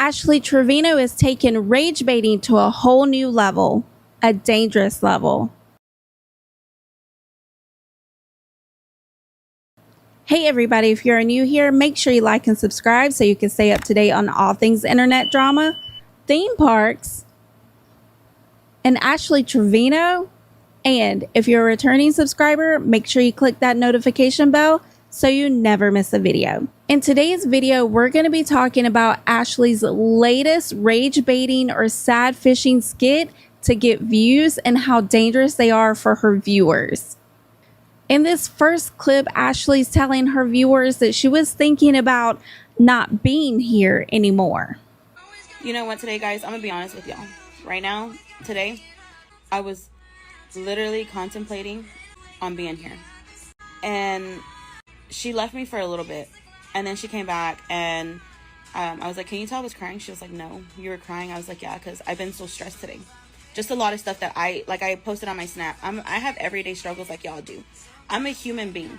Ashley Trevino is taking rage baiting to a whole new level, a dangerous level. Hey everybody, if you're new here, make sure you like and subscribe so you can stay up to date on all things internet drama, theme parks, and Ashley Trevino. And if you're a returning subscriber, make sure you click that notification bell so you never miss a video. In today's video, we're going to be talking about Ashley's latest rage baiting or sad fishing skit to get views and how dangerous they are for her viewers. In this first clip, Ashley's telling her viewers that she was thinking about not being here anymore. You know what, today, guys, I'm gonna be honest with y'all. Right now, today, I was literally contemplating on being here. And she left me for a little bit. And then she came back and I was like, can you tell I was crying? She was like, no, you were crying. I was like, yeah, because I've been so stressed today. Just a lot of stuff that I posted on my Snap. I have everyday struggles like y'all do. I'm a human being.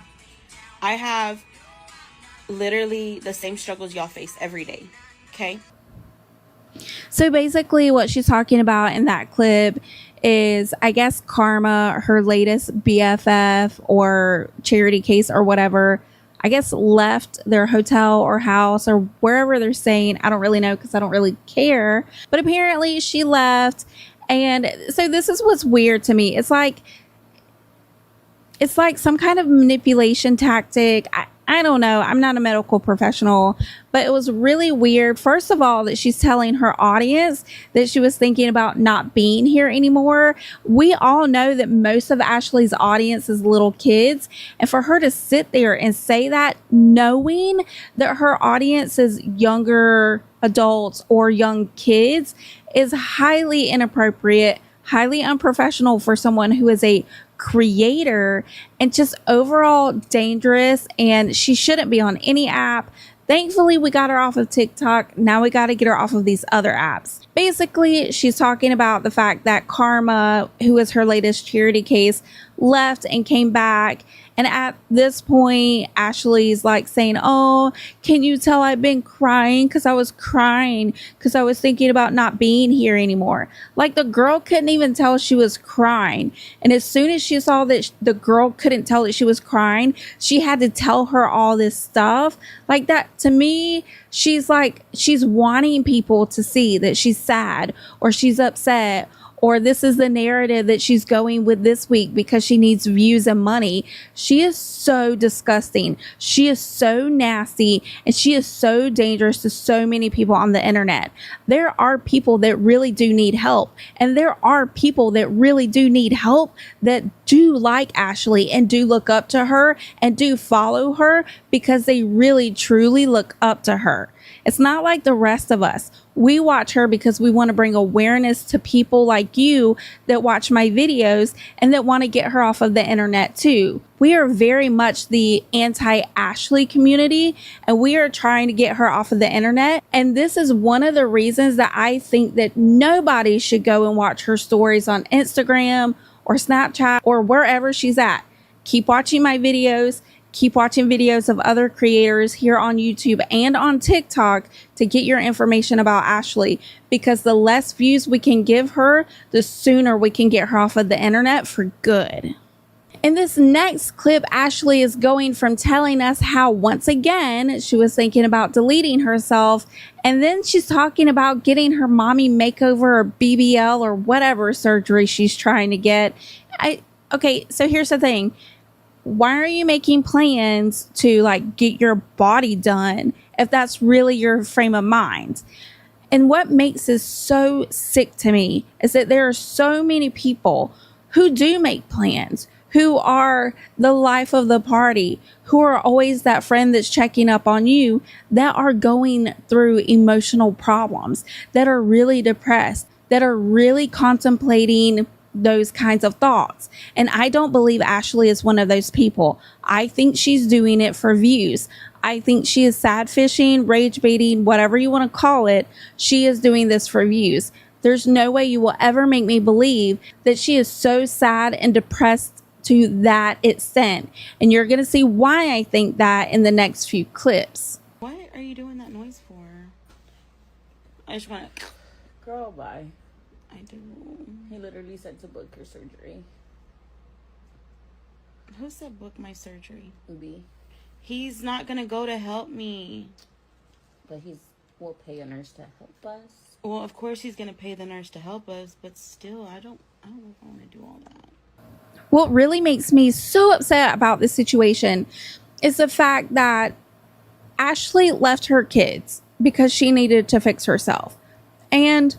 I have literally the same struggles y'all face every day. Okay? So basically what she's talking about in that clip is, I guess, Karma, her latest BFF or charity case or whatever, I guess left their hotel or house or wherever they're staying. I don't really know because I don't really care. But apparently she left. And so this is what's weird to me. It's like some kind of manipulation tactic. I don't know. I'm not a medical professional, but it was really weird. First of all, that she's telling her audience that she was thinking about not being here anymore. We all know that most of Ashley's audience is little kids. And for her to sit there and say that, knowing that her audience is younger adults or young kids, is highly inappropriate, highly unprofessional for someone who is a creator, and just overall dangerous. And she shouldn't be on any app. Thankfully, we got her off of TikTok. Now we got to get her off of these other apps. Basically, she's talking about the fact that Karma, who is her latest charity case, left and came back. And at this point, Ashley's like saying, oh, can you tell I've been crying? Because I was crying because I was thinking about not being here anymore. Like, the girl couldn't even tell she was crying. And as soon as she saw that the girl couldn't tell that she was crying, she had to tell her all this stuff. Like, that, to me, she's wanting people to see that she's sad or she's upset, or this is the narrative that she's going with this week because she needs views and money. She is so disgusting. She is so nasty, and she is so dangerous to so many people on the internet. There are people that really do need help, and there are people that really do need help that do like Ashley and do look up to her and do follow her because they really truly look up to her. It's not like the rest of us. We watch her because we want to bring awareness to people like you that watch my videos and that want to get her off of the internet too. We are very much the anti-Ashley community, and we are trying to get her off of the internet. And this is one of the reasons that I think that nobody should go and watch her stories on Instagram or Snapchat or wherever she's at. Keep watching my videos. Keep watching videos of other creators here on YouTube and on TikTok to get your information about Ashley, because the less views we can give her, the sooner we can get her off of the internet for good. In this next clip, Ashley is going from telling us how once again she was thinking about deleting herself, and then she's talking about getting her mommy makeover or BBL or whatever surgery she's trying to get. Okay, so here's the thing. Why are you making plans to get your body done if that's really your frame of mind? And what makes this so sick to me is that there are so many people who do make plans, who are the life of the party, who are always that friend that's checking up on you, that are going through emotional problems, that are really depressed, that are really contemplating those kinds of thoughts. And I don't believe Ashley is one of those people. I think she's doing it for views. I think she is sad fishing, rage baiting, whatever you want to call it. She is doing this for views. There's no way you will ever make me believe that she is so sad and depressed to that extent. And you're going to see why I think that in the next few clips. What are you doing that noise for? I just want to. Girl, bye. I do. He literally said to book your surgery. Who said book my surgery? B. He's not going to go to help me. But will pay a nurse to help us. Well, of course he's going to pay the nurse to help us, but still, I don't want to do all that. What really makes me so upset about this situation is the fact that Ashley left her kids because she needed to fix herself. And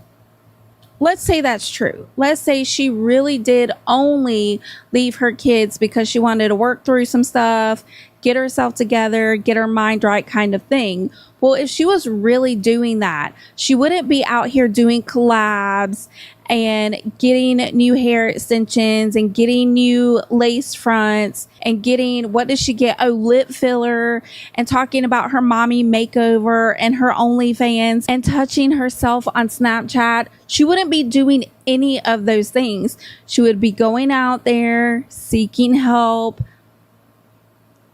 let's say that's true. Let's say she really did only leave her kids because she wanted to work through some stuff, get herself together, get her mind right kind of thing. Well, if she was really doing that, she wouldn't be out here doing collabs and getting new hair extensions and getting new lace fronts and getting, what does she get? Oh, lip filler, and talking about her mommy makeover and her OnlyFans and touching herself on Snapchat. She wouldn't be doing any of those things. She would be going out there seeking help,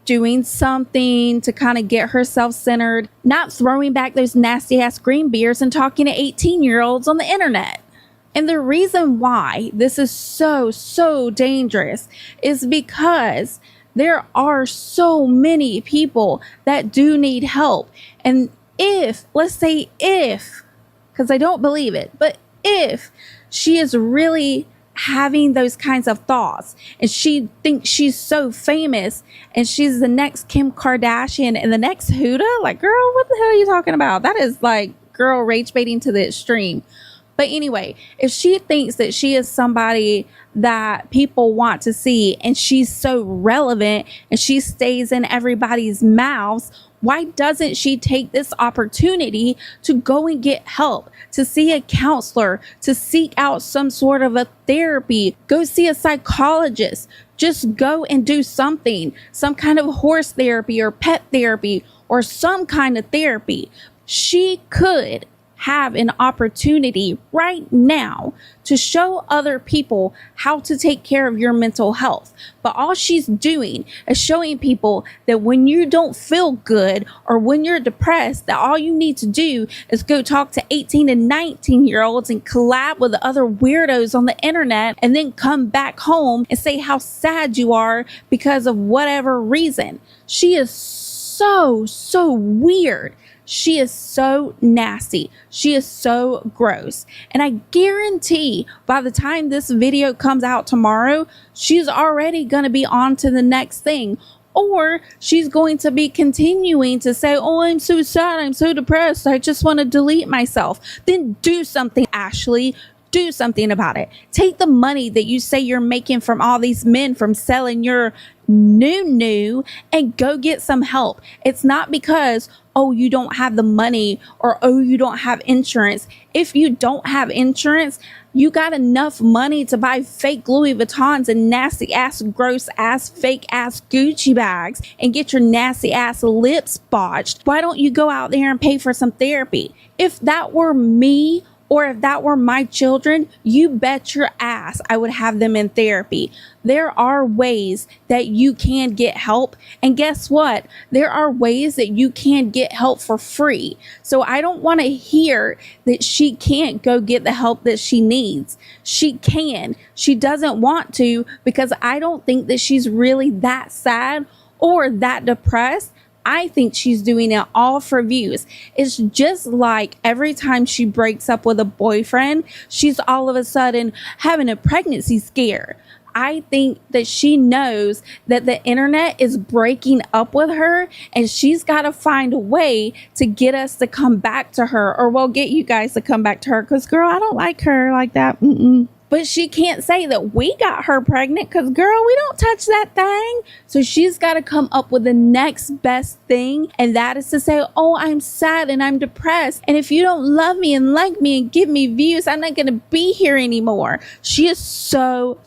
doing something to kind of get herself centered, not throwing back those nasty ass green beers and talking to 18-year-olds on the internet. And the reason why this is so dangerous is because there are so many people that do need help. And let's say if, because I don't believe it, but if she is really having those kinds of thoughts and she thinks she's so famous and she's the next Kim Kardashian and the next Huda, like, girl, what the hell are you talking about? That is like, girl, rage baiting to the extreme. But anyway, if she thinks that she is somebody that people want to see and she's so relevant and she stays in everybody's mouths, why doesn't she take this opportunity to go and get help, to see a counselor, to seek out some sort of a therapy, go see a psychologist, just go and do something, some kind of horse therapy or pet therapy or some kind of therapy? She could have an opportunity right now to show other people how to take care of your mental health. But all she's doing is showing people that when you don't feel good or when you're depressed, that all you need to do is go talk to 18 and 19-year-olds and collab with the other weirdos on the internet and then come back home and say how sad you are because of whatever reason. She is so weird. She is so nasty. She is so gross. And I guarantee by the time this video comes out tomorrow, she's already going to be on to the next thing. Or she's going to be continuing to say, oh, I'm so sad. I'm so depressed. I just want to delete myself. Then do something, Ashley. Do something about it. Take the money that you say you're making from all these men from selling your new and go get some help. It's not because, oh, you don't have the money or, oh, you don't have insurance. If you don't have insurance, you got enough money to buy fake Louis Vuittons and nasty ass, gross ass, fake ass Gucci bags and get your nasty ass lips botched. Why don't you go out there and pay for some therapy? If that were me, or if that were my children, you bet your ass I would have them in therapy. There are ways that you can get help. And guess what? There are ways that you can get help for free. So I don't want to hear that she can't go get the help that she needs. She can. She doesn't want to because I don't think that she's really that sad or that depressed. I think she's doing it all for views. It's just like every time she breaks up with a boyfriend, she's all of a sudden having a pregnancy scare. I think that she knows that the internet is breaking up with her and she's got to find a way to get us to come back to her, or we'll get you guys to come back to her because, girl, I don't like her like that. But she can't say that we got her pregnant because, girl, we don't touch that thing. So she's got to come up with the next best thing. And that is to say, oh, I'm sad and I'm depressed. And if you don't love me and like me and give me views, I'm not going to be here anymore. She is so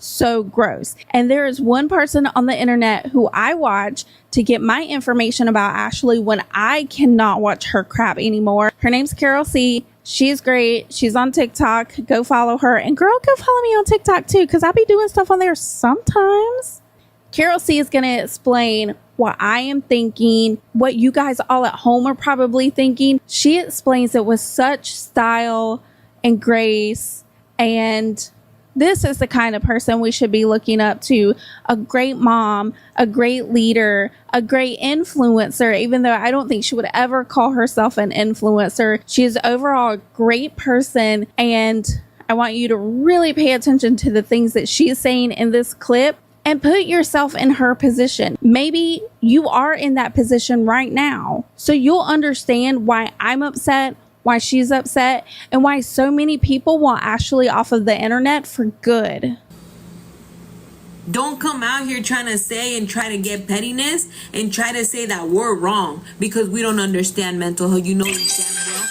gross. And there is one person on the internet who I watch to get my information about Ashley when I cannot watch her crap anymore. Her name's Carol C. She's great. She's on TikTok. Go follow her. And girl, go follow me on TikTok too, because I'll be doing stuff on there sometimes. Carol C is going to explain what I am thinking, what you guys all at home are probably thinking. She explains it with such style and grace, and this is the kind of person we should be looking up to. A great mom, a great leader, a great influencer, even though I don't think she would ever call herself an influencer. She is overall a great person, and I want you to really pay attention to the things that she is saying in this clip and put yourself in her position. Maybe you are in that position right now, so you'll understand why I'm upset, why she's upset, and why so many people want Ashley off of the internet for good. Don't come out here trying to say and try to get pettiness and try to say that we're wrong because we don't understand mental health. You know damn well.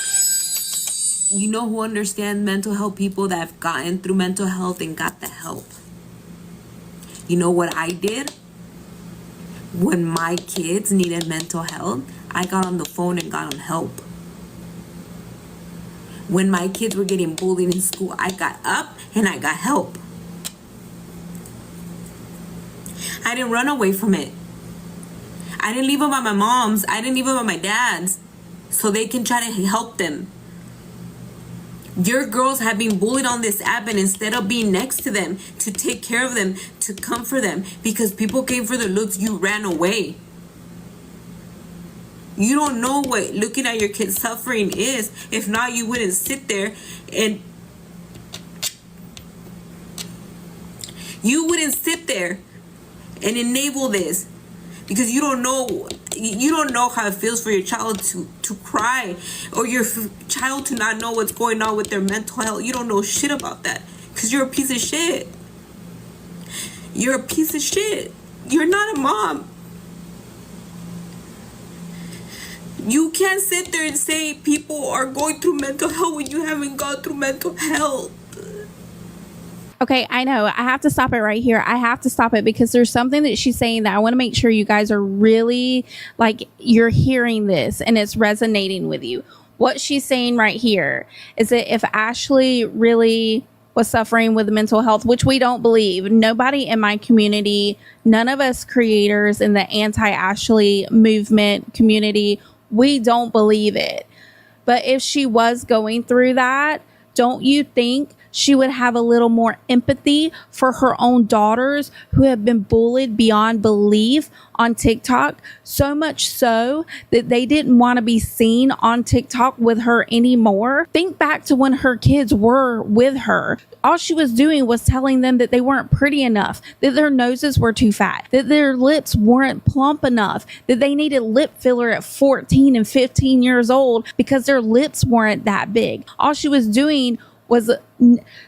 You know who understands mental health? People that have gotten through mental health and got the help. You know what I did? When my kids needed mental health, I got on the phone and got them help. When my kids were getting bullied in school, I got up and I got help. I didn't run away from it. I didn't leave them at my mom's. I didn't leave them at my dad's so they can try to help them. Your girls have been bullied on this app, and instead of being next to them, to take care of them, to comfort them, because people came for their looks, you ran away. You don't know what looking at your kids suffering is. If not, you wouldn't sit there and enable this, because you don't know how it feels for your child to cry, or your child to not know what's going on with their mental health. You don't know shit about that because you're a piece of shit. You're a piece of shit. You're not a mom. You can't sit there and say people are going through mental health when you haven't gone through mental health. Okay, I know. I have to stop it right here. I have to stop it because there's something that she's saying that I want to make sure you guys are really, like, you're hearing this and it's resonating with you. What she's saying right here is that if Ashley really was suffering with mental health, which we don't believe, nobody in my community, none of us creators in the anti-Ashley movement community, we don't believe it. But if she was going through that, don't you think she would have a little more empathy for her own daughters who have been bullied beyond belief on TikTok? So much so that they didn't want to be seen on TikTok with her anymore. Think back to when her kids were with her. All she was doing was telling them that they weren't pretty enough, that their noses were too fat, that their lips weren't plump enough, that they needed lip filler at 14 and 15 years old because their lips weren't that big. All she was doing was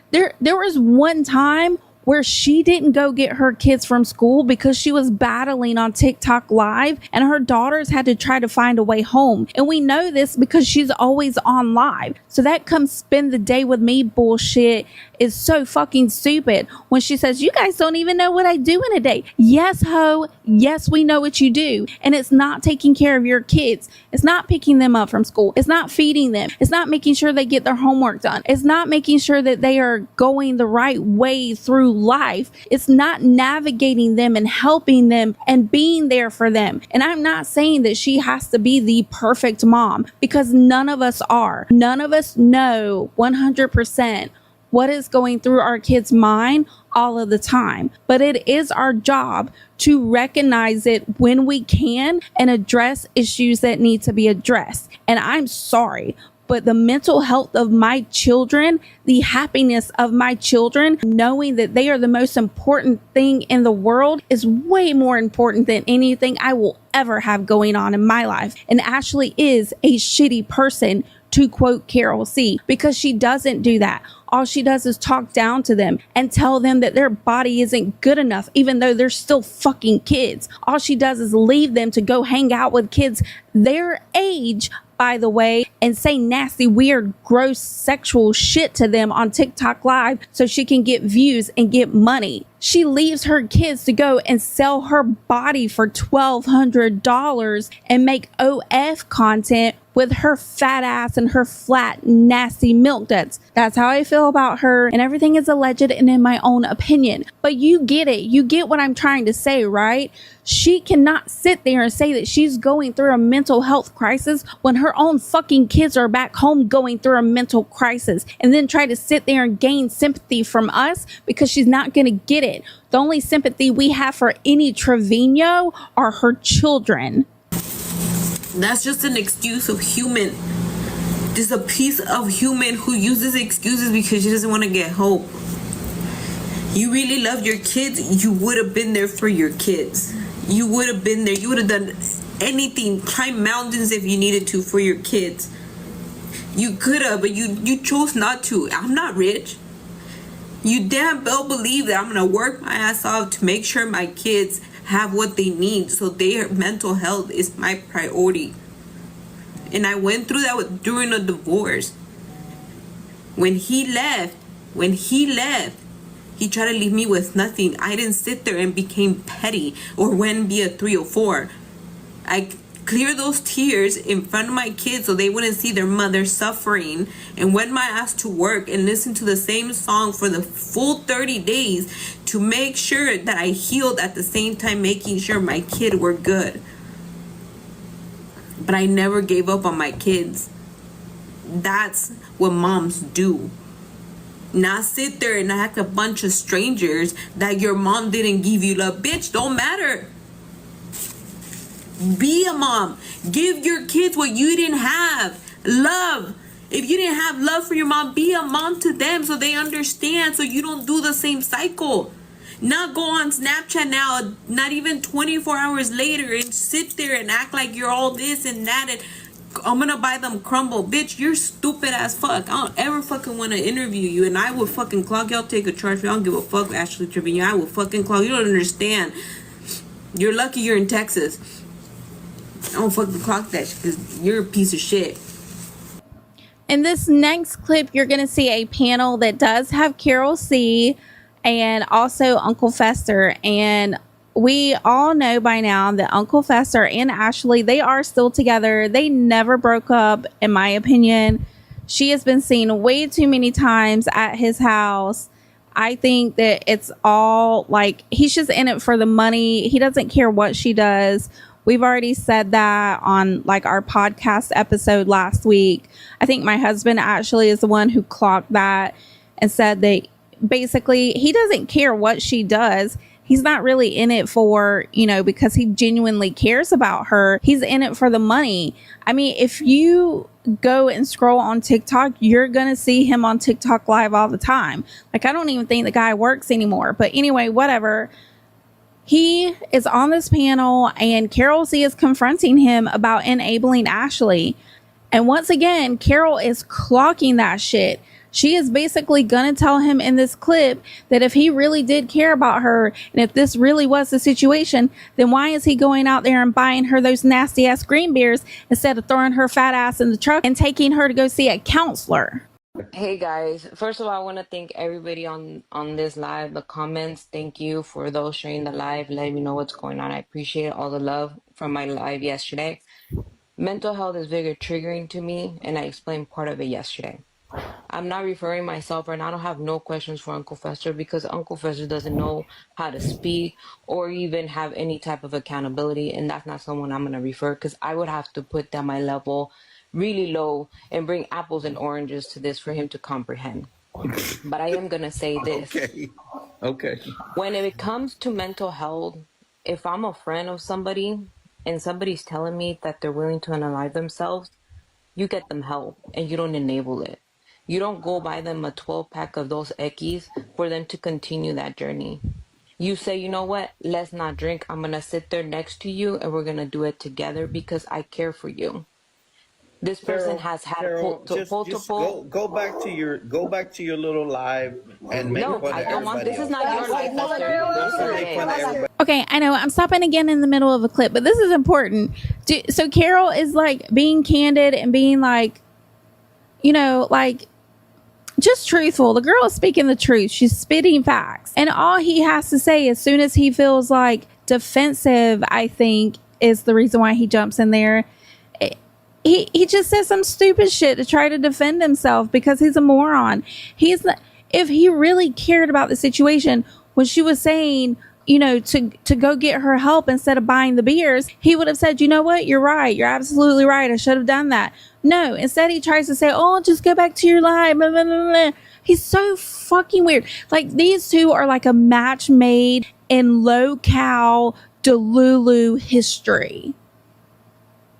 there was one time where she didn't go get her kids from school because she was battling on TikTok live and her daughters had to try to find a way home. And we know this because she's always on live. So that come spend the day with me bullshit is so fucking stupid when she says, you guys don't even know what I do in a day. Yes, ho. Yes, we know what you do. And it's not taking care of your kids. It's not picking them up from school. It's not feeding them. It's not making sure they get their homework done. It's not making sure that they are going the right way through life. It's not navigating them and helping them and being there for them. And I'm not saying that she has to be the perfect mom, because none of us are. None of us know 100% what is going through our kids' mind all of the time. But it is our job to recognize it when we can and address issues that need to be addressed. And I'm sorry, but the mental health of my children, the happiness of my children, knowing that they are the most important thing in the world is way more important than anything I will ever have going on in my life. And Ashley is a shitty person, to quote Carol C, because she doesn't do that. All she does is talk down to them and tell them that their body isn't good enough, even though they're still fucking kids. All she does is leave them to go hang out with kids their age, by the way, and say nasty, weird, gross, sexual shit to them on TikTok Live so she can get views and get money. She leaves her kids to go and sell her body for $1,200 and make OF content with her fat ass and her flat, nasty milk duds. That's how I feel feel about her, and everything is alleged and in my own opinion. But you get it. You get what I'm trying to say, right? She cannot sit there and say that she's going through a mental health crisis when her own fucking kids are back home going through a mental crisis, and then try to sit there and gain sympathy from us, because she's not going to get it. The only sympathy we have for any Trevino are her children. That's just an excuse of human. Just a piece of human who uses excuses because she doesn't want to get help. You really love your kids, you would have been there for your kids. You would have been there. You would have done anything, climb mountains if you needed to for your kids. You could have, but you chose not to. I'm not rich. You damn well believe that I'm going to work my ass off to make sure my kids have what they need, so their mental health is my priority. And I went through that during a divorce. When he left, he tried to leave me with nothing. I didn't sit there and became petty or went and be a 304. I cleared those tears in front of my kids so they wouldn't see their mother suffering, and went my ass to work and listened to the same song for the full 30 days to make sure that I healed, at the same time making sure my kid were good. But I never gave up on my kids. That's what moms do. Not sit there and act a bunch of strangers that your mom didn't give you love. Bitch, don't matter. Be a mom. Give your kids what you didn't have. Love. If you didn't have love for your mom, be a mom to them so they understand, so you don't do the same cycle. Not go on Snapchat now, not even 24 hours later, and sit there and act like you're all this and that, and I'm gonna buy them crumble. Bitch, you're stupid as fuck. I don't ever fucking want to interview you, and I will fucking clock y'all, take a charge. I don't give a fuck, Ashley Trevino. I will fucking clock. You don't understand. You're lucky you're in Texas. I don't fucking clock that shit because you're a piece of shit. In this next clip, you're going to see a panel that does have Carol C and also Uncle Fester. And we all know by now that Uncle Fester and Ashley, they are still together. They never broke up, in my opinion. She has been seen way too many times at his house. I think that it's all like, he's just in it for the money. He doesn't care what she does. We've already said that on like our podcast episode last week. I think my husband actually is the one who clocked that and said that basically he doesn't care what she does. He's not really in it for, because he genuinely cares about her. He's in it for the money. I mean, if you go and scroll on TikTok, you're going to see him on TikTok live all the time. Like, I don't even think the guy works anymore. But anyway, whatever. He is on this panel and Carol C is confronting him about enabling Ashley. And once again, Carol is clocking that shit. She is basically going to tell him in this clip that if he really did care about her, and if this really was the situation, then why is he going out there and buying her those nasty ass green beers instead of throwing her fat ass in the truck and taking her to go see a counselor? Hey guys, first of all, I want to thank everybody on this live, the comments. Thank you for those sharing the live, letting me know what's going on. I appreciate all the love from my live yesterday. Mental health is very triggering to me, and I explained part of it yesterday. I'm not referring myself, and I don't have no questions for Uncle Fester because Uncle Fester doesn't know how to speak or even have any type of accountability, and that's not someone I'm going to refer, because I would have to put down my level really low and bring apples and oranges to this for him to comprehend. But I am going to say this. Okay. When it comes to mental health, if I'm a friend of somebody and somebody's telling me that they're willing to unalive themselves, you get them help and you don't enable it. You don't go buy them a 12-pack of those Eckies for them to continue that journey. You say, you know what, let's not drink. I'm going to sit there next to you and we're going to do it together because I care for you. This person has had multiple. Go back to your little live and make fun of everybody. No, I don't want. This is not your life, Esther. Okay, I know I'm stopping again in the middle of a clip, but this is important. So Carol is like being candid and being like, just truthful. The girl is speaking the truth. She's spitting facts. And all he has to say as soon as he feels like defensive, I think, is the reason why he jumps in there. he just said some stupid shit to try to defend himself because he's a moron. He's not, if he really cared about the situation when she was saying, you know, to go get her help instead of buying the beers, he would have said, you know what, you're right, you're absolutely right, I should have done that. No, instead he tries to say, oh, just go back to your life, blah, blah, blah, blah. He's so fucking weird. Like, these two are like a match made in low-cal Delulu history.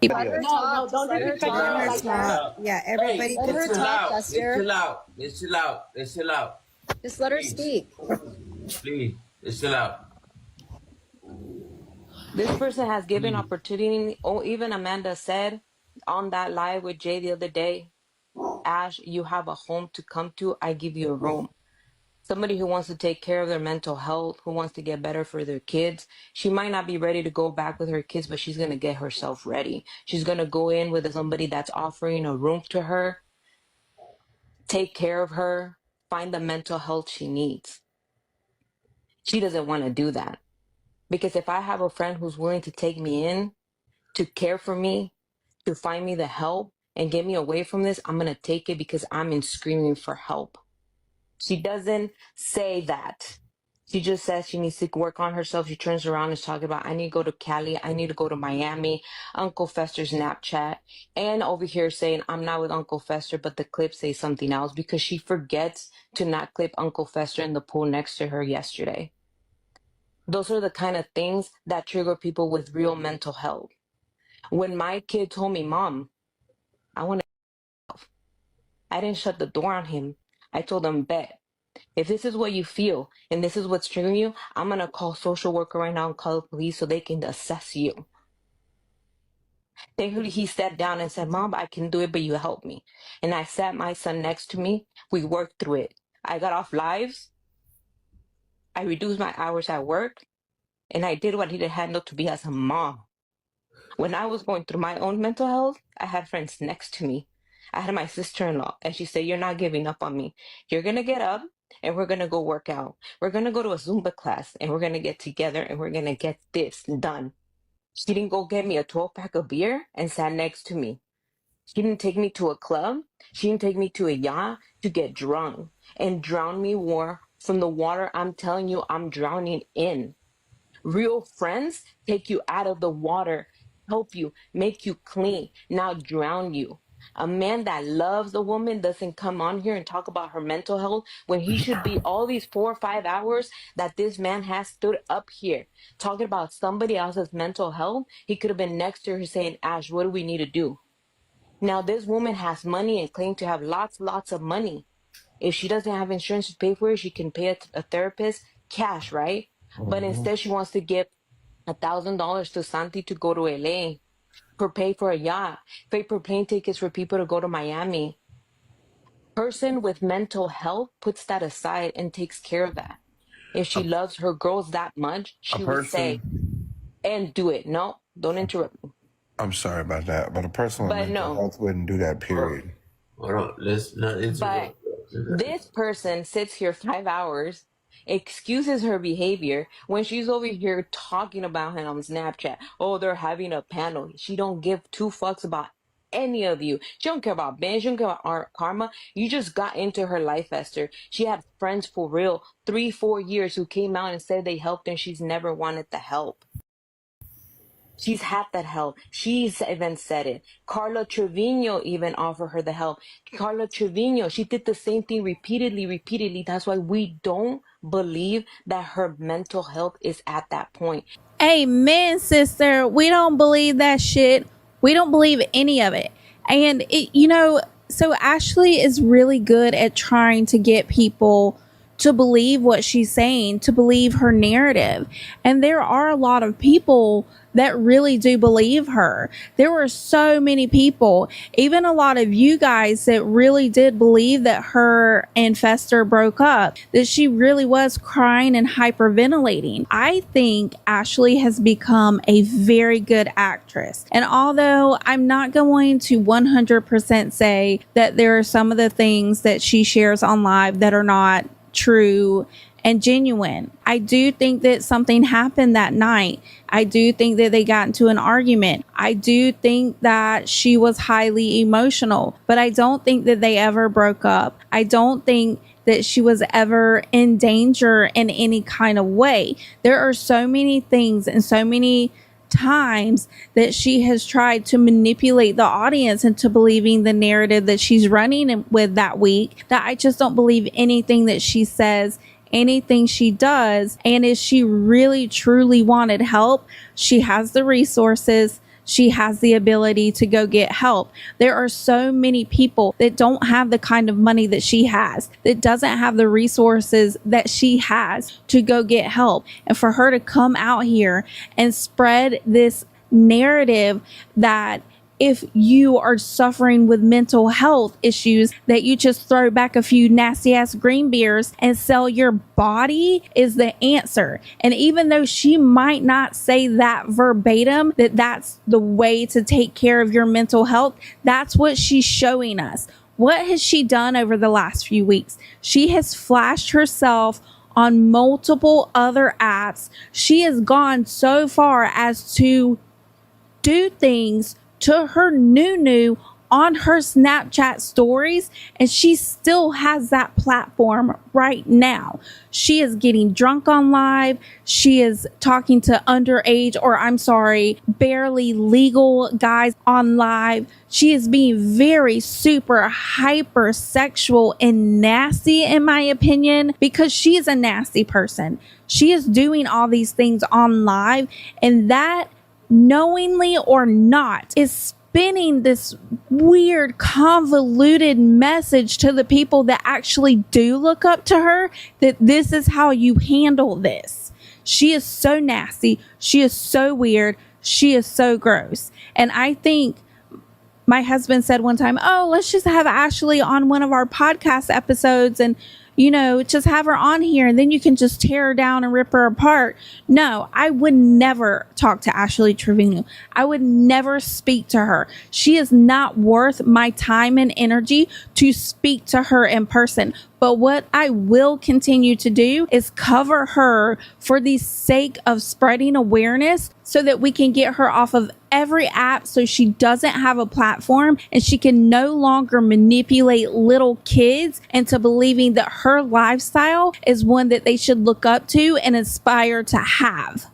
Let her talk. Just let her talk. Like that. Yeah, everybody Let her talk, Buster. Let's chill out. Let's chill out. Let's chill out. Just let her Please. speak. Please, let's chill out. This person has given opportunity. Oh, even Amanda said on that live with Jay the other day, Ash, you have a home to come to. I give you a room. Somebody who wants to take care of their mental health, who wants to get better for their kids. She might not be ready to go back with her kids, but she's going to get herself ready. She's going to go in with somebody that's offering a room to her, take care of her, find the mental health she needs. She doesn't want to do that. Because if I have a friend who's willing to take me in, to care for me, to find me the help and get me away from this, I'm going to take it because I'm in screaming for help. She doesn't say that. She just says she needs to work on herself. She turns around and is talking about, I need to go to Cali. I need to go to Miami. Uncle Fester's Snapchat. And over here saying, I'm not with Uncle Fester, but the clip says something else because she forgets to not clip Uncle Fester in the pool next to her yesterday. Those are the kind of things that trigger people with real mental health. When my kid told me, Mom, I want to, I didn't shut the door on him. I told him, bet. If this is what you feel and this is what's triggering you, I'm going to call social worker right now and call the police so they can assess you. Thankfully, he sat down and said, Mom, I can do it, but you help me. And I sat my son next to me. We worked through it. I got off lives. I reduced my hours at work. And I did what I needed to handle to be as a mom. When I was going through my own mental health, I had friends next to me. I had my sister-in-law, and she said, you're not giving up on me. You're going to get up, and we're going to go work out. We're going to go to a Zumba class, and we're going to get together, and we're going to get this done. She didn't go get me a 12-pack of beer and sat next to me. She didn't take me to a club. She didn't take me to a yacht to get drunk and drown me more from the water I'm telling you I'm drowning in. Real friends take you out of the water, help you, make you clean, not drown you. A man that loves a woman doesn't come on here and talk about her mental health when he should be all these 4 or 5 hours that this man has stood up here talking about somebody else's mental health. He could have been next to her saying, Ash, what do we need to do? Now, this woman has money and claims to have lots of money. If she doesn't have insurance to pay for it, she can pay a therapist cash, right? But instead, she wants to give $1,000 to Santi to go to LA, for pay for a yacht, pay for plane tickets for people to go to Miami. Person with mental health puts that aside and takes care of that. If she loves her girls that much, she would say, and do it. No, don't interrupt me. I'm sorry about that, but a person with But mental no. health wouldn't do that, period. Hold on. Let's not interrupt. But this person sits here 5 hours, excuses her behavior when she's over here talking about him on Snapchat. Oh, they're having a panel. She don't give 2 fucks about any of you. She don't care about Ben. She don't care about Art Karma. You just got into her life, Esther. She had friends for real 3-4 years who came out and said they helped her and she's never wanted the help. She's had that help. She's even said it. Carla Trevino even offered her the help. Carla Trevino, she did the same thing repeatedly. That's why we don't believe that her mental health is at that point. Amen, sister. We don't believe that shit. We don't believe any of it. And it, you know, so Ashley is really good at trying to get people to believe what she's saying, to believe her narrative. And there are a lot of people that really do believe her. There were so many people, even a lot of you guys, that really did believe that her and Fester broke up, that she really was crying and hyperventilating. I think Ashley has become a very good actress. And although I'm not going to 100% say that there are some of the things that she shares on live that are not true and genuine. I do think that something happened that night. I do think that they got into an argument. I do think that she was highly emotional, but I don't think that they ever broke up. I don't think that she was ever in danger in any kind of way. There are so many things and so many times that she has tried to manipulate the audience into believing the narrative that she's running with that week, that I just don't believe anything that she says, anything she does. And if she really truly wanted help, she has the resources, she has the ability to go get help. There are so many people that don't have the kind of money that she has, that doesn't have the resources that she has to go get help. And for her to come out here and spread this narrative that if you are suffering with mental health issues, that you just throw back a few nasty ass green beers and sell your body is the answer. And even though she might not say that verbatim, that that's the way to take care of your mental health, that's what she's showing us. What has she done over the last few weeks? She has flashed herself on multiple other apps. She has gone so far as to do things to her new on her Snapchat stories, and she still has that platform right now. She is getting drunk on live. She is talking to underage, or I'm sorry, barely legal guys on live. She is being very super hyper sexual and nasty, in my opinion, because she is a nasty person. She is doing all these things on live, and that, knowingly or not, is spinning this weird convoluted message to the people that actually do look up to her, that this is how you handle this. She is so nasty. She is so weird. She is so gross. And I think my husband said one time, oh, let's just have Ashley on one of our podcast episodes and, you know, just have her on here and then you can just tear her down and rip her apart. No, I would never talk to Ashley Trevino. I would never speak to her. She is not worth my time and energy to speak to her in person. But what I will continue to do is cover her for the sake of spreading awareness so that we can get her off of every app so she doesn't have a platform and she can no longer manipulate little kids into believing that her lifestyle is one that they should look up to and aspire to have.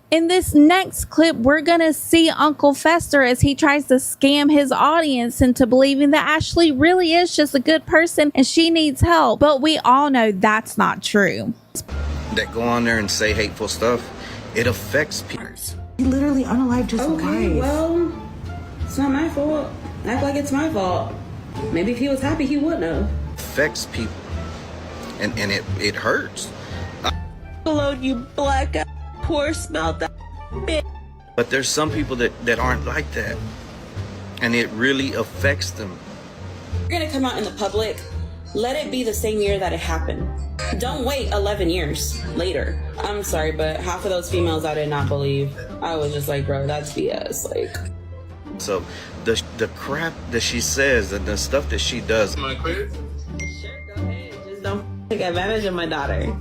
In this next clip, we're going to see Uncle Fester as he tries to scam his audience into believing that Ashley really is just a good person and she needs help. But we all know that's not true. That go on there and say hateful stuff, it affects people. He literally unalived his Okay, wife. well, it's not my fault. Act like it's my fault. Maybe if he was happy, he wouldn't have. Affects people. And it hurts. Alone, you black poor smell that bitch. But there's some people that aren't like that. And it really affects them. You're gonna come out in the public, let it be the same year that it happened. Don't wait 11 years later. I'm sorry, but half of those females I did not believe. I was just like, bro, that's BS. Like, So the crap that she says and the stuff that she does. Sure, go ahead. Just don't take advantage of my daughter.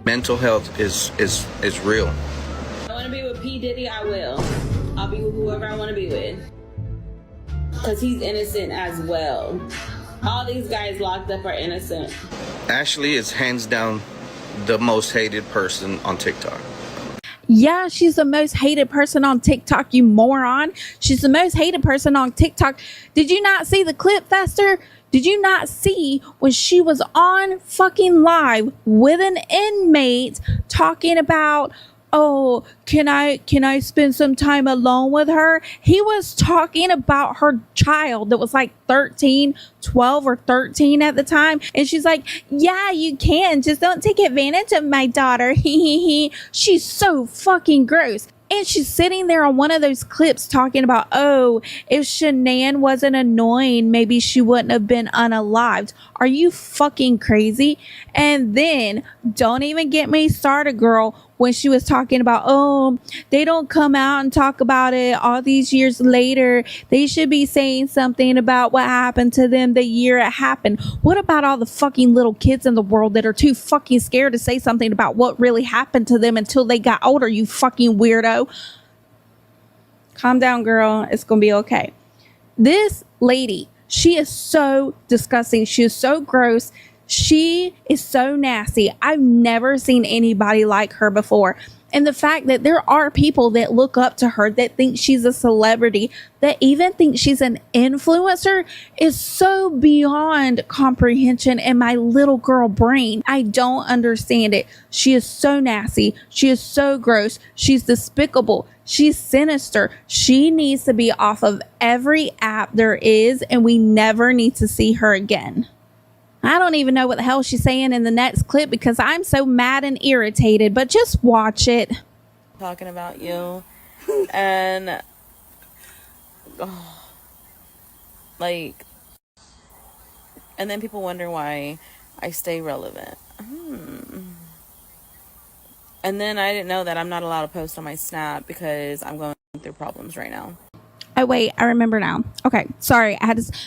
Mental health is real. I want to be with P. Diddy, I will. I'll be with whoever I want to be with. Because he's innocent as well. All these guys locked up are innocent. Ashley is hands down the most hated person on TikTok. Yeah, she's the most hated person on TikTok, you moron. She's the most hated person on TikTok. Did you not see the clip, Fester? Did you not see when she was on fucking live with an inmate talking about, oh, can I spend some time alone with her? He was talking about her child that was like 12 or 13 at the time. And she's like, yeah, you can. Just don't take advantage of my daughter. She's so fucking gross. And she's sitting there on one of those clips talking about, oh, if Shanann wasn't annoying, maybe she wouldn't have been unalived. Are you fucking crazy? And then, don't even get me started, girl, when she was talking about, oh, they don't come out and talk about it all these years later. They should be saying something about what happened to them the year it happened. What about all the fucking little kids in the world that are too fucking scared to say something about what really happened to them until they got older, you fucking weirdo? Calm down, girl. It's gonna be okay. This lady, she is so disgusting. She is so gross. She is so nasty. I've never seen anybody like her before. And the fact that there are people that look up to her, that think she's a celebrity, that even think she's an influencer, is so beyond comprehension in my little girl brain. I don't understand it. She is so nasty. She is so gross. She's despicable. She's sinister. She needs to be off of every app there is, and we never need to see her again. I don't even know what the hell she's saying in the next clip because I'm so mad and irritated, but just watch it. Talking about you. And, like, and then people wonder why I stay relevant. And then I didn't know that I'm not allowed to post on my Snap because I'm going through problems right now. Oh, wait, I remember now. Okay, sorry.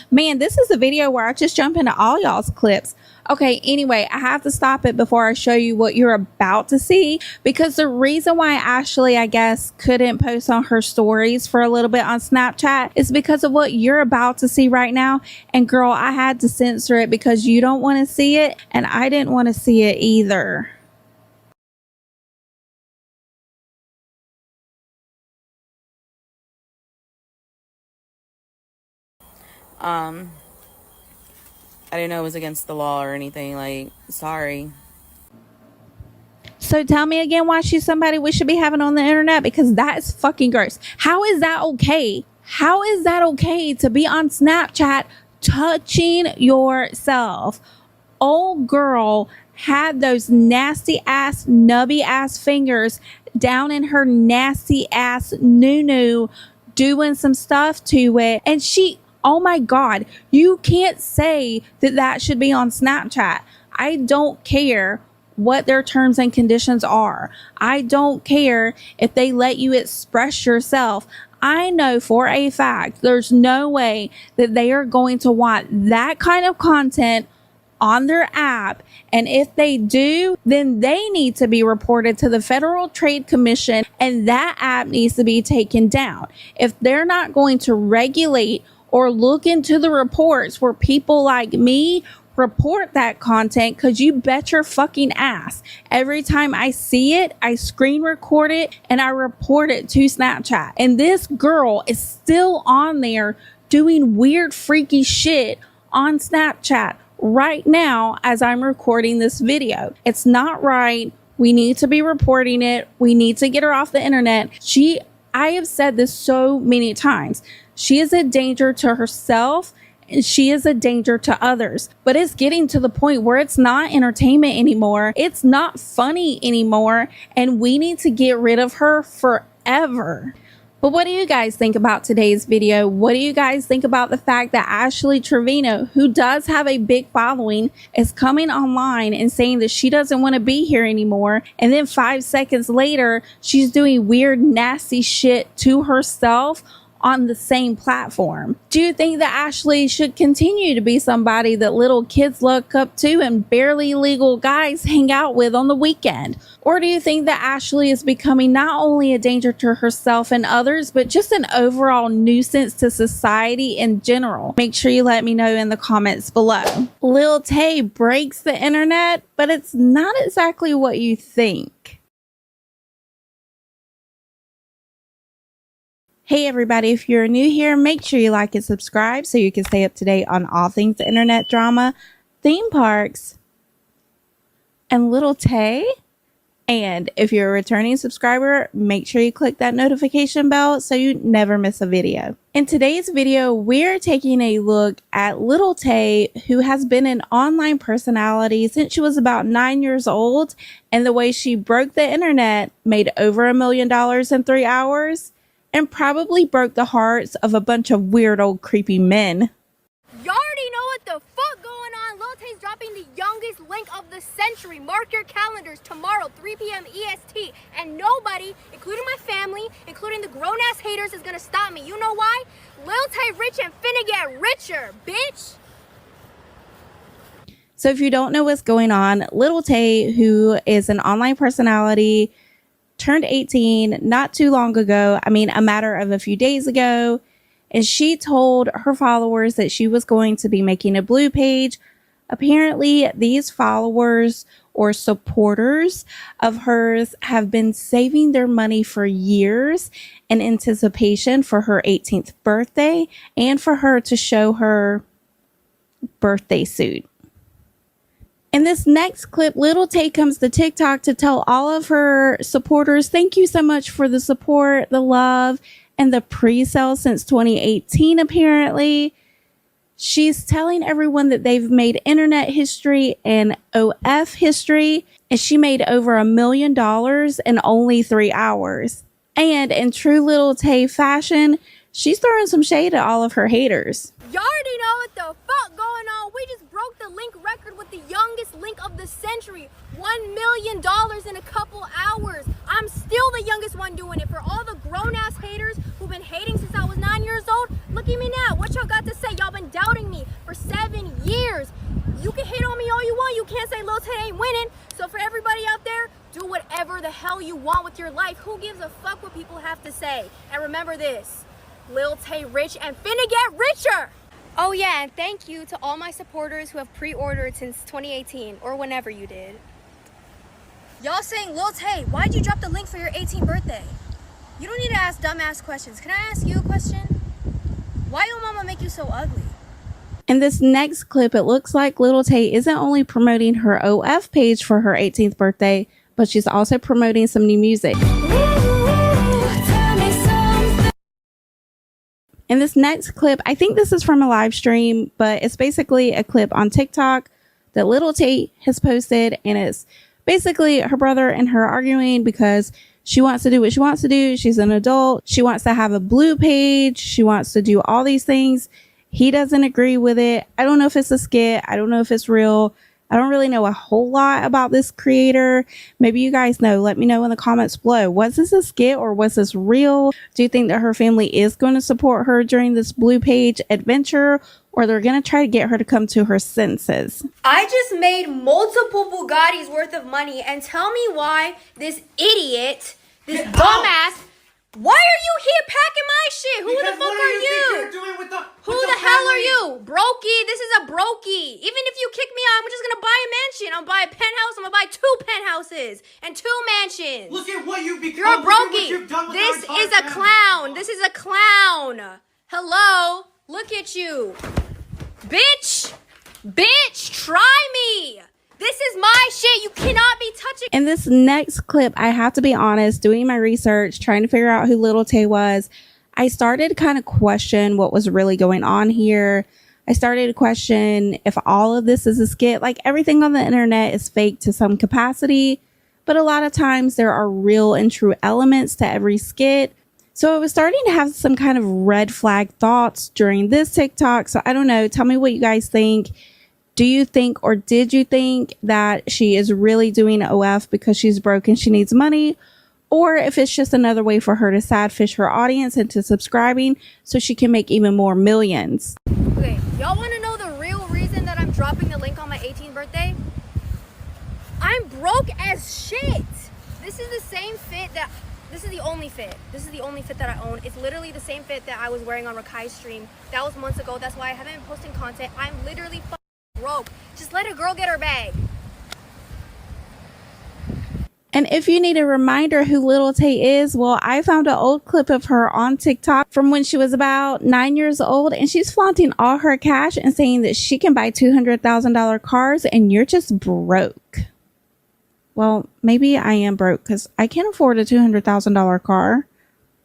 Man, this is a video where I just jump into all y'all's clips. Okay, anyway, I have to stop it before I show you what you're about to see, because the reason why Ashley, I guess, couldn't post on her stories for a little bit on Snapchat is because of what you're about to see right now. And girl, I had to censor it because you don't want to see it, and I didn't want to see it either. I didn't know it was against the law or anything. Like, sorry. So tell me again why she's somebody we should be having on the internet, because that is fucking gross. How is that okay? How is that okay to be on Snapchat touching yourself? Old girl had those nasty ass, nubby ass fingers down in her nasty ass noo-noo doing some stuff to it. And she, oh my God, you can't say that that should be on Snapchat. I don't care what their terms and conditions are. I don't care if they let you express yourself. I know for a fact there's no way that they are going to want that kind of content on their app. And if they do, then they need to be reported to the Federal Trade Commission and that app needs to be taken down. If they're not going to regulate or look into the reports where people like me report that content, because you bet your fucking ass every time I see it, I screen record it and I report it to Snapchat. And this girl is still on there doing weird freaky shit on Snapchat right now as I'm recording this video. It's not right. We need to be reporting it. We need to get her off the internet. I have said this so many times. She is a danger to herself and she is a danger to others. But it's getting to the point where it's not entertainment anymore. It's not funny anymore. And we need to get rid of her forever. But what do you guys think about today's video? What do you guys think about the fact that Ashley Trevino, who does have a big following, is coming online and saying that she doesn't want to be here anymore, and then 5 seconds later, she's doing weird, nasty shit to herself on the same platform? Do you think that Ashley should continue to be somebody that little kids look up to and barely legal guys hang out with on the weekend? Or do you think that Ashley is becoming not only a danger to herself and others, but just an overall nuisance to society in general? Make sure you let me know in the comments below. Lil Tay breaks the internet, but it's not exactly what you think. Hey everybody, if you're new here, make sure you like and subscribe so you can stay up to date on all things internet drama, theme parks, and Lil Tay. And if you're a returning subscriber, make sure you click that notification bell so you never miss a video. In today's video, we're taking a look at Lil Tay, who has been an online personality since she was about 9 years old, and the way she broke the internet, made over $1 million in 3 hours, and probably broke the hearts of a bunch of weird old creepy men. Y'all already know what the fuck going on. Lil Tay's dropping the youngest link of the century. Mark your calendars tomorrow, 3 p.m. EST. And nobody, including my family, including the grown-ass haters, is gonna stop me. You know why? Lil Tay rich and finna get richer, bitch. So if you don't know what's going on, Lil Tay, who is an online personality, turned 18 not too long ago. I mean, a matter of a few days ago. And she told her followers that she was going to be making a blue page. Apparently, these followers or supporters of hers have been saving their money for years in anticipation for her 18th birthday and for her to show her birthday suit. In this next clip, Lil Tay comes to TikTok to tell all of her supporters, thank you so much for the support, the love, and the pre-sale since 2018, apparently. She's telling everyone that they've made internet history and OF history, and she made over $1 million in only 3 hours. And in true Lil Tay fashion, she's throwing some shade at all of her haters. Y'all already know what the fuck going on. We just broke the link record with the youngest link of the century. $1 million in a couple hours. I'm still the youngest one doing it. For all the grown-ass haters who've been hating since I was 9 years old, look at me now. What y'all got to say? Y'all been doubting me for 7 years. You can hate on me all you want. You can't say Lil Tay ain't winning. So for everybody out there, do whatever the hell you want with your life. Who gives a fuck what people have to say? And remember this, Lil Tay rich and finna get richer. Oh yeah, and thank you to all my supporters who have pre-ordered since 2018 or whenever you did. Y'all saying, Lil Tay, why'd you drop the link for your 18th birthday? You don't need to ask dumbass questions. Can I ask you a question? Why your mama make you so ugly? In this next clip, it looks like Lil Tay isn't only promoting her OF page for her 18th birthday, but she's also promoting some new music. In this next clip, I think this is from a live stream, but it's basically a clip on TikTok that Lil Tay has posted, and it's basically her brother and her arguing because she wants to do what she wants to do. She's an adult. She wants to have a blue page. She wants to do all these things. He doesn't agree with it. I don't know if it's a skit. I don't know if it's real. I don't really know a whole lot about this creator. Maybe you guys know. Let me know in the comments below. Was this a skit or was this real? Do you think that her family is going to support her during this blue page adventure, or they're going to try to get her to come to her senses? I just made multiple Bugattis worth of money, and tell me why this idiot, this dumbass, why are you here packing my shit? Who the fuck are you? Who the hell are you? Brokey, this is a brokey. Even if you kick me out, I'm just gonna buy a mansion. I'm gonna buy a penthouse. I'm gonna buy 2 penthouses and 2 mansions. Look at what you've become. You're a brokey. This is a clown. This is a clown. Hello? Look at you. Bitch. Bitch, try me. This is my shit. You cannot be touching. In this next clip, I have to be honest, doing my research, trying to figure out who Lil Tay was, I started to kind of question what was really going on here. I started to question if all of this is a skit. Like, everything on the internet is fake to some capacity, but a lot of times there are real and true elements to every skit. So I was starting to have some kind of red flag thoughts during this TikTok. So I don't know. Tell me what you guys think. Do you think, or did you think, that she is really doing OF because she's broke and she needs money? Or if it's just another way for her to sad fish her audience into subscribing so she can make even more millions? Okay, y'all want to know the real reason that I'm dropping the link on my 18th birthday? I'm broke as shit. This is the same fit that, this is the only fit. This is the only fit that I own. It's literally the same fit that I was wearing on Rakai's stream. That was months ago. That's why I haven't been posting content. I'm literally broke. Just let a girl get her bag. And if you need a reminder who Lil Tay is, well, I found an old clip of her on TikTok from when she was about 9 years old, and she's flaunting all her cash and saying that she can buy $200,000 cars, and you're just broke. Well, maybe I am broke because I can't afford a $200,000 car.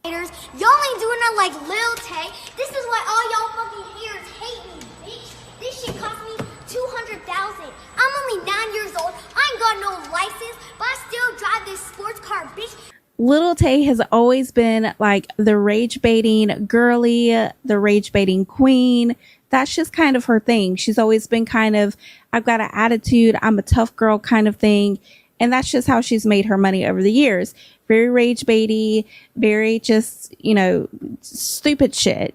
Y'all ain't doing it like Lil Tay. This is why all y'all fucking haters hate me, bitch. This shit cost me $200,000. I'm only 9 years old. I ain't got no license, but I still drive this sports car, bitch. Lil Tay has always been like the rage baiting girly, the rage baiting queen. that's just kind of her thing. She's always been kind of, I've got an attitude, I'm a tough girl kind of thing. And that's just how she's made her money over the years. Very rage baity, very just, stupid shit.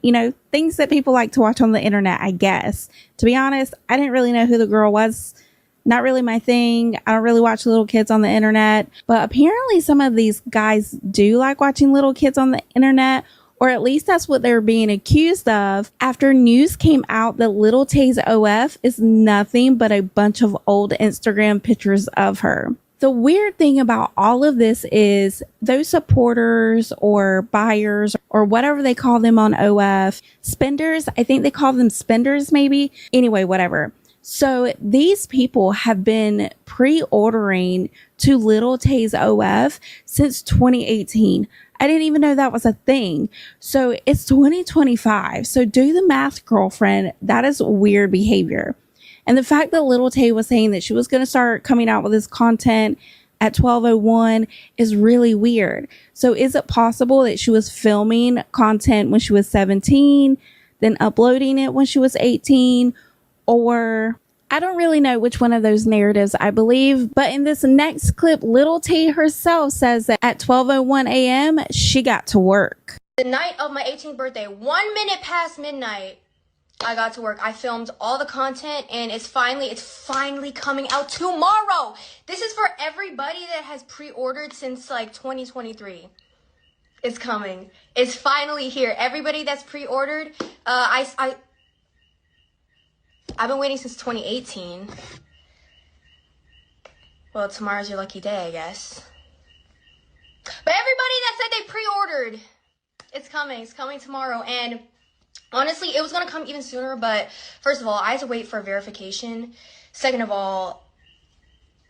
Things that people like to watch on the internet, I guess. To be honest, I didn't really know who the girl was. Not really my thing. I don't really watch little kids on the internet. But apparently some of these guys do like watching little kids on the internet. Or at least that's what they're being accused of after news came out that Lil Tay's OF is nothing but a bunch of old Instagram pictures of her. The weird thing about all of this is those supporters or buyers or whatever they call them on OF, spenders, I think they call them spenders maybe. Anyway, whatever. So these people have been pre-ordering to Lil Tay's OF since 2018. I didn't even know that was a thing. So it's 2025. So do the math, girlfriend. That is weird behavior. And the fact that Lil Tay was saying that she was going to start coming out with this content at 12:01 is really weird. So is it possible that she was filming content when she was 17, then uploading it when she was 18? Or I don't really know which one of those narratives I believe, but in this next clip, Lil Tay herself says that at 12:01 a.m., she got to work. The night of my 18th birthday, 1 minute past midnight, I got to work. I filmed all the content and it's finally coming out tomorrow. This is for everybody that has pre-ordered since like 2023. It's coming. It's finally here. Everybody that's pre-ordered, I've been waiting since 2018. Well, tomorrow's your lucky day, I guess. But everybody that said they pre-ordered, it's coming. It's coming tomorrow. And honestly, it was going to come even sooner. But first of all, I had to wait for verification. Second of all,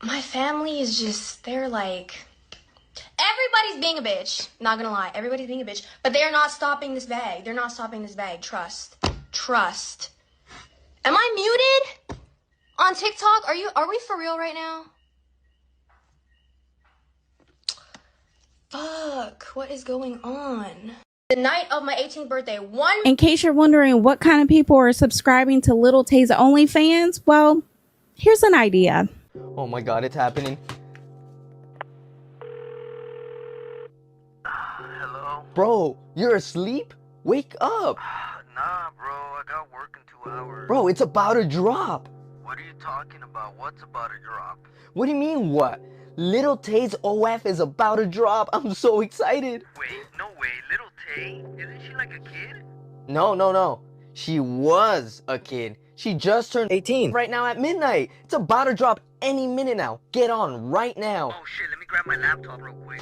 my family is just, they're like, everybody's being a bitch. Not going to lie. Everybody's being a bitch. But they are not stopping this bag. They're not stopping this bag. Trust. Am I muted on TikTok? Are we for real right now? Fuck, what is going on? The night of my 18th birthday, In case you're wondering what kind of people are subscribing to Lil Tay's OnlyFans, well, here's an idea. Oh my god, it's happening. Hello? Bro, you're asleep? Wake up. Nah, bro, I got work in 2 hours. Bro, it's about to drop. What are you talking about? What's about to drop? What do you mean what? Lil Tay's OF is about to drop. I'm so excited. Wait, no way. Lil Tay? Isn't she like a kid? No. She was a kid. She just turned 18 right now at midnight. It's about to drop any minute now. Get on right now. Oh shit, let me grab my laptop real quick.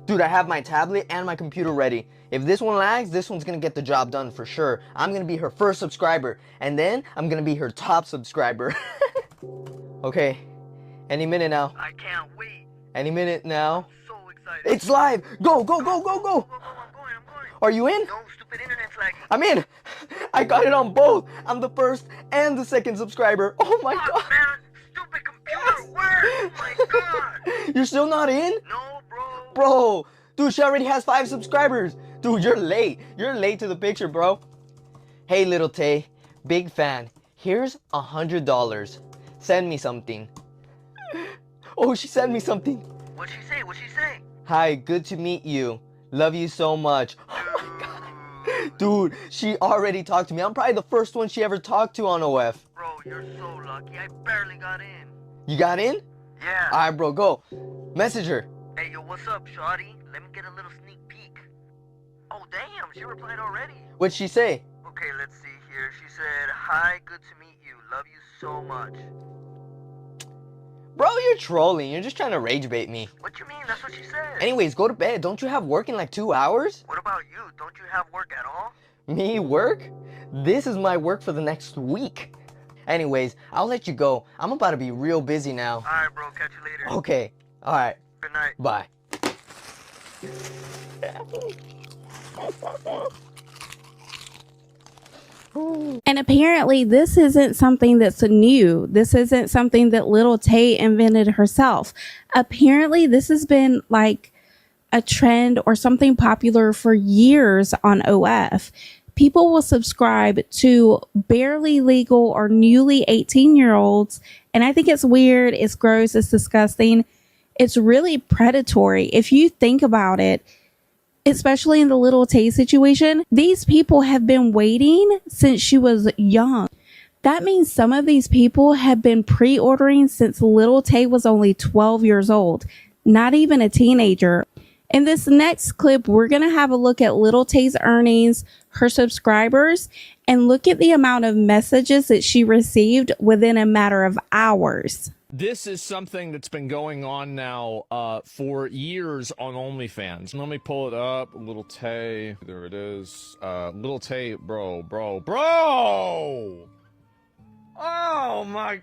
Dude, I have my tablet and my computer ready. If this one lags, this one's gonna get the job done for sure. I'm gonna be her first subscriber, and then I'm gonna be her top subscriber. Okay, any minute now. I can't wait. Any minute now. I'm so excited. It's live. Go. Go, I'm going. Are you in? No, stupid internet's lagging. I'm in. I got it on both. I'm the first and the second subscriber. Oh my god. Man, stupid computer work. Oh my god. You're still not in? No, bro. Bro, dude, she already has 5 subscribers. Dude, you're late. You're late to the picture, bro. Hey, Lil Tay, big fan. Here's $100. Send me something. Oh, she sent me something. What'd she say? Hi, good to meet you. Love you so much. Oh my god. Dude, she already talked to me. I'm probably the first one she ever talked to on OF. Bro, you're so lucky. I barely got in. You got in? Yeah. Alright, bro, go. Message her. Hey, yo, what's up, shawty? Let me get a little sneak peek. Oh, damn, she replied already. What'd she say? Okay, let's see here. She said, hi, good to meet you. Love you so much. Bro, you're trolling. You're just trying to rage bait me. What you mean? That's what she said. Anyways, go to bed. Don't you have work in like 2 hours? What about you? Don't you have work at all? Me, work? This is my work for the next week. Anyways, I'll let you go. I'm about to be real busy now. Alright, bro. Catch you later. Okay. Alright. Good night. Bye. And apparently this isn't something that's new. This isn't something that Lil Tay invented herself. Apparently this has been like a trend or something popular for years on OF. people will subscribe to barely legal or newly 18-year-olds. And I think it's weird, it's gross, it's disgusting. It's really predatory. If you think about it, especially in the Lil Tay situation, these people have been waiting since she was young. That means some of these people have been pre-ordering since Lil Tay was only 12 years old, not even a teenager. In this next clip, we're going to have a look at Lil Tay's earnings, her subscribers, and look at the amount of messages that she received within a matter of hours. This is something that's been going on now for years on OnlyFans. Let me pull it up. Lil Tay. There it is. Lil Tay, bro. Oh, my.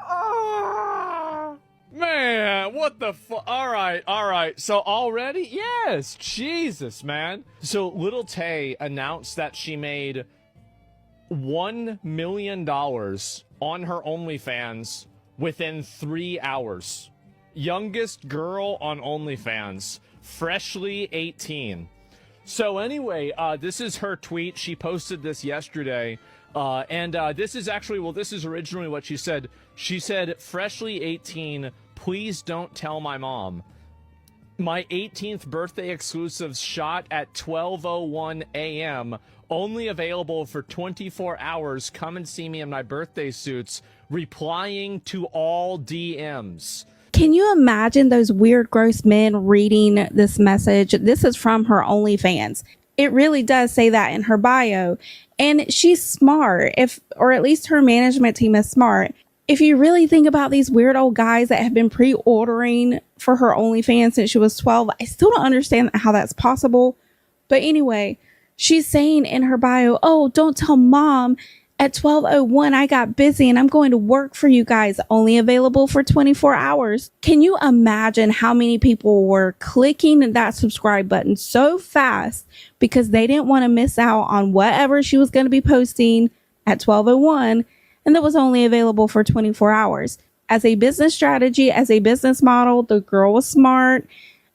Oh, man, what the fuck? All right. So already? Yes, Jesus, man. So Lil Tay announced that she made $1 million on her OnlyFans within 3 hours. Youngest girl on OnlyFans, freshly 18. So anyway, this is her tweet. She posted this yesterday. And this is actually, well, this is originally what she said. She said, freshly 18, please don't tell my mom. My 18th birthday exclusives shot at 12:01 a.m. Only available for 24 hours. Come and see me in my birthday suits. Replying to all DMs. Can you imagine those weird, gross men reading this message? This is from her OnlyFans. It really does say that in her bio. And she's smart, or at least her management team is smart. If you really think about these weird old guys that have been pre-ordering for her OnlyFans since she was 12, I still don't understand how that's possible. But anyway, she's saying in her bio, oh, don't tell mom. At 12:01, I got busy and I'm going to work for you guys. Only available for 24 hours. Can you imagine how many people were clicking that subscribe button so fast because they didn't want to miss out on whatever she was going to be posting at 12:01, and that was only available for 24 hours. As a business strategy, as a business model, the girl was smart,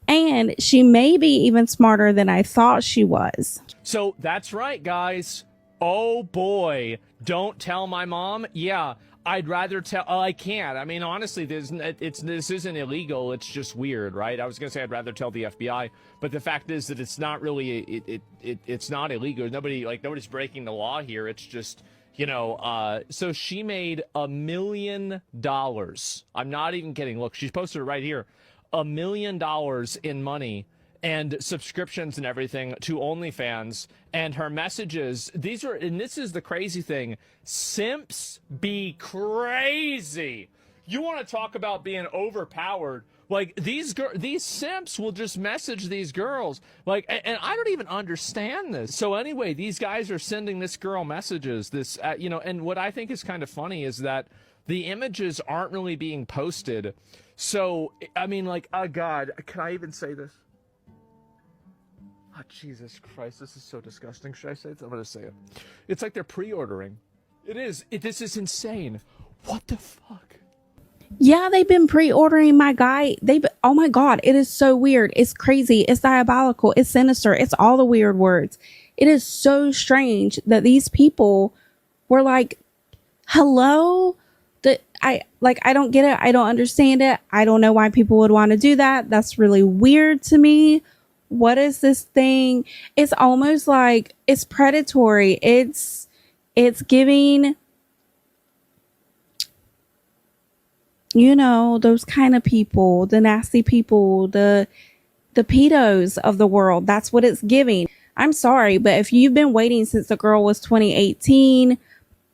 and she may be even smarter than I thought she was. So that's right, guys. Oh boy, don't tell my mom. Yeah, I'd rather tell. I can't. I mean, honestly, this isn't illegal. It's just weird, right? I was gonna say I'd rather tell the FBI, but the fact is that it's not really. It's not illegal. Nobody's breaking the law here. It's just, you know. So she made $1 million. I'm not even kidding. Look, she's posted it right here. $1 million in money and subscriptions and everything to OnlyFans, and her messages. And this is the crazy thing. Simps be crazy. You want to talk about being overpowered? Like, these simps will just message these girls. Like, and I don't even understand this. So anyway, these guys are sending this girl messages. And what I think is kind of funny is that the images aren't really being posted. So, I mean, like, oh God, can I even say this? Oh, Jesus Christ, this is so disgusting. Should I say it? I'm going to say it. It's like they're pre-ordering. It is. This is insane. What the fuck? Yeah, they've been pre-ordering my guy. Oh my God, it is so weird. It's crazy. It's diabolical. It's sinister. It's all the weird words. It is so strange that these people were like, hello? I don't get it. I don't understand it. I don't know why people would want to do that. That's really weird to me. What is this thing? It's almost like it's predatory. It's giving, you know, those kind of people, the nasty people, the pedos of the world. That's what it's giving. I'm sorry, but if you've been waiting since the girl was 2018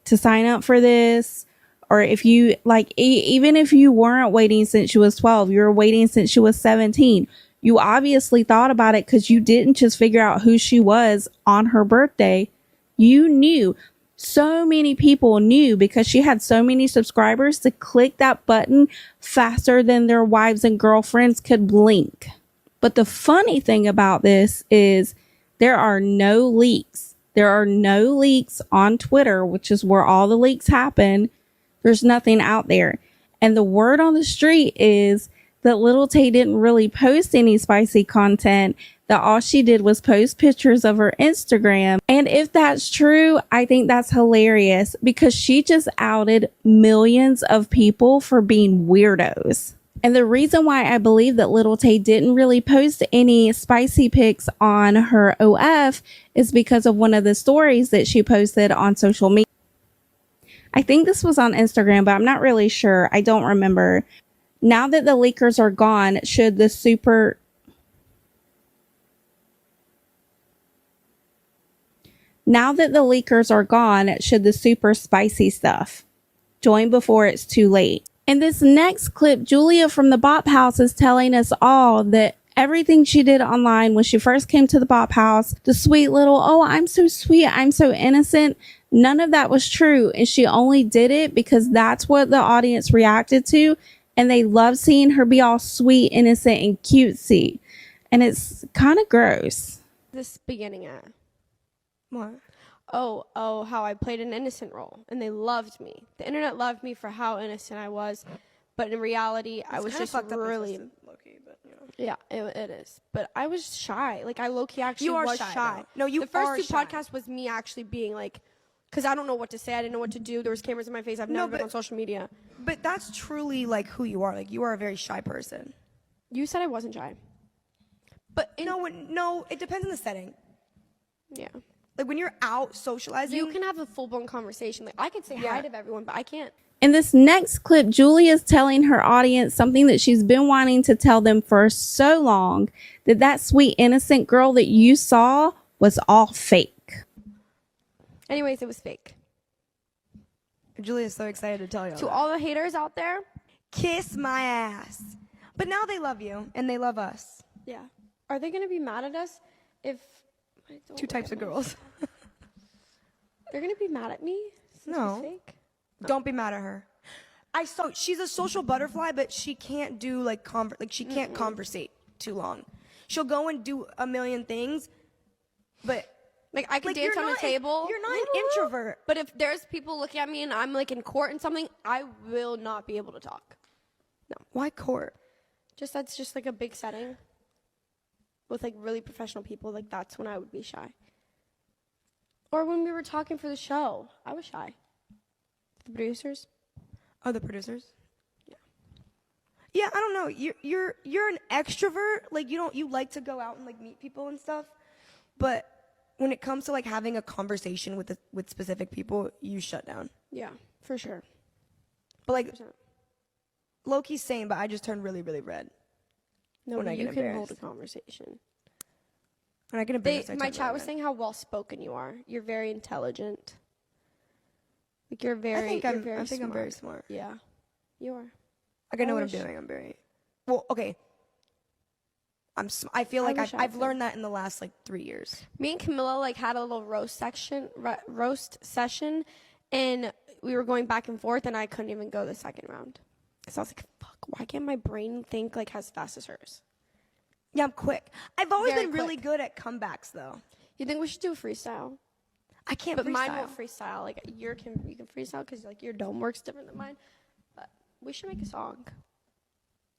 to sign up for this, or if you even if you weren't waiting since she was 12, you were waiting since she was 17. You obviously thought about it because you didn't just figure out who she was on her birthday. You knew. So many people knew because she had so many subscribers to click that button faster than their wives and girlfriends could blink. But the funny thing about this is there are no leaks. There are no leaks on Twitter, which is where all the leaks happen. There's nothing out there. And the word on the street is that Lil Tay didn't really post any spicy content, that all she did was post pictures of her Instagram. And if that's true, I think that's hilarious because she just outed millions of people for being weirdos. And the reason why I believe that Lil Tay didn't really post any spicy pics on her OF is because of one of the stories that she posted on social media. I think this was on Instagram, but I'm not really sure. I don't remember. Now that the leakers are gone, should the super spicy stuff join before it's too late? In this next clip, Julia from the Bop House is telling us all that everything she did online when she first came to the Bop House, the sweet little, oh, I'm so sweet, I'm so innocent, none of that was true. And she only did it because that's what the audience reacted to. And they love seeing her be all sweet, innocent, and cutesy. And it's kind of gross. This beginning at? What? Oh, how I played an innocent role. And they loved me. The internet loved me for how innocent I was. But in reality, I was just really... Low-key, but, you know. Yeah, it is. But I was shy. Like, I low-key actually You are was shy, shy. though. No, you The first are two shy. podcasts was me actually being like... Because I don't know what to say. I didn't know what to do. There was cameras in my face. I've never been on social media. But that's truly, like, who you are. Like, you are a very shy person. You said I wasn't shy. But, no, it depends on the setting. Yeah. Like, when you're out socializing... You can have a full-blown conversation. Like, I could say hi to everyone, but I can't. In this next clip, Julia is telling her audience something that she's been wanting to tell them for so long, that sweet innocent girl that you saw was all fake. Anyways, it was fake. Julia's so excited to tell you To all the haters out there, kiss my ass. But now they love you, and they love us. yeah. Are they going to be mad at us if... Two types of girls. They're going to be mad at me? Since it was No. fake? Don't be mad at her. She's a social butterfly, but she can't do she can't conversate too long. She'll go and do a million things, but Like, I could dance on the table. You're not an introvert. But if there's people looking at me and I'm, like, in court and something, I will not be able to talk. No. Why court? That's just, like, a big setting. With, like, really professional people. Like, that's when I would be shy. Or when we were talking for the show. I was shy. The producers. Oh, the producers? Yeah, I don't know. You're an extrovert. Like, you like to go out and, like, meet people and stuff. But when it comes to, like, having a conversation with specific people, you shut down. Yeah, for sure. But, like, low-key same, but I just turned really, really red. No, when but I you get can hold embarrassed. a conversation. When I get embarrassed, I My turn chat really was red. saying how well-spoken you are. You're very intelligent. Like, you're very I think I'm very smart. smart. Yeah, you are. Like, I know what I'm wish- doing. I'm very... Well, okay. I feel like wish I I've could. learned that in the last, like, 3 years. Me and Camilla, like, had a little roast session, and we were going back and forth, and I couldn't even go the second round. Because I was like, fuck, why can't my brain think, like, as fast as hers? Yeah, I'm quick. I've always Very been really quick. good at comebacks, though. You think we should do a freestyle? I can't But freestyle. mine won't freestyle. Like, you can freestyle because, like, your dome works different than mine. But we should make a song.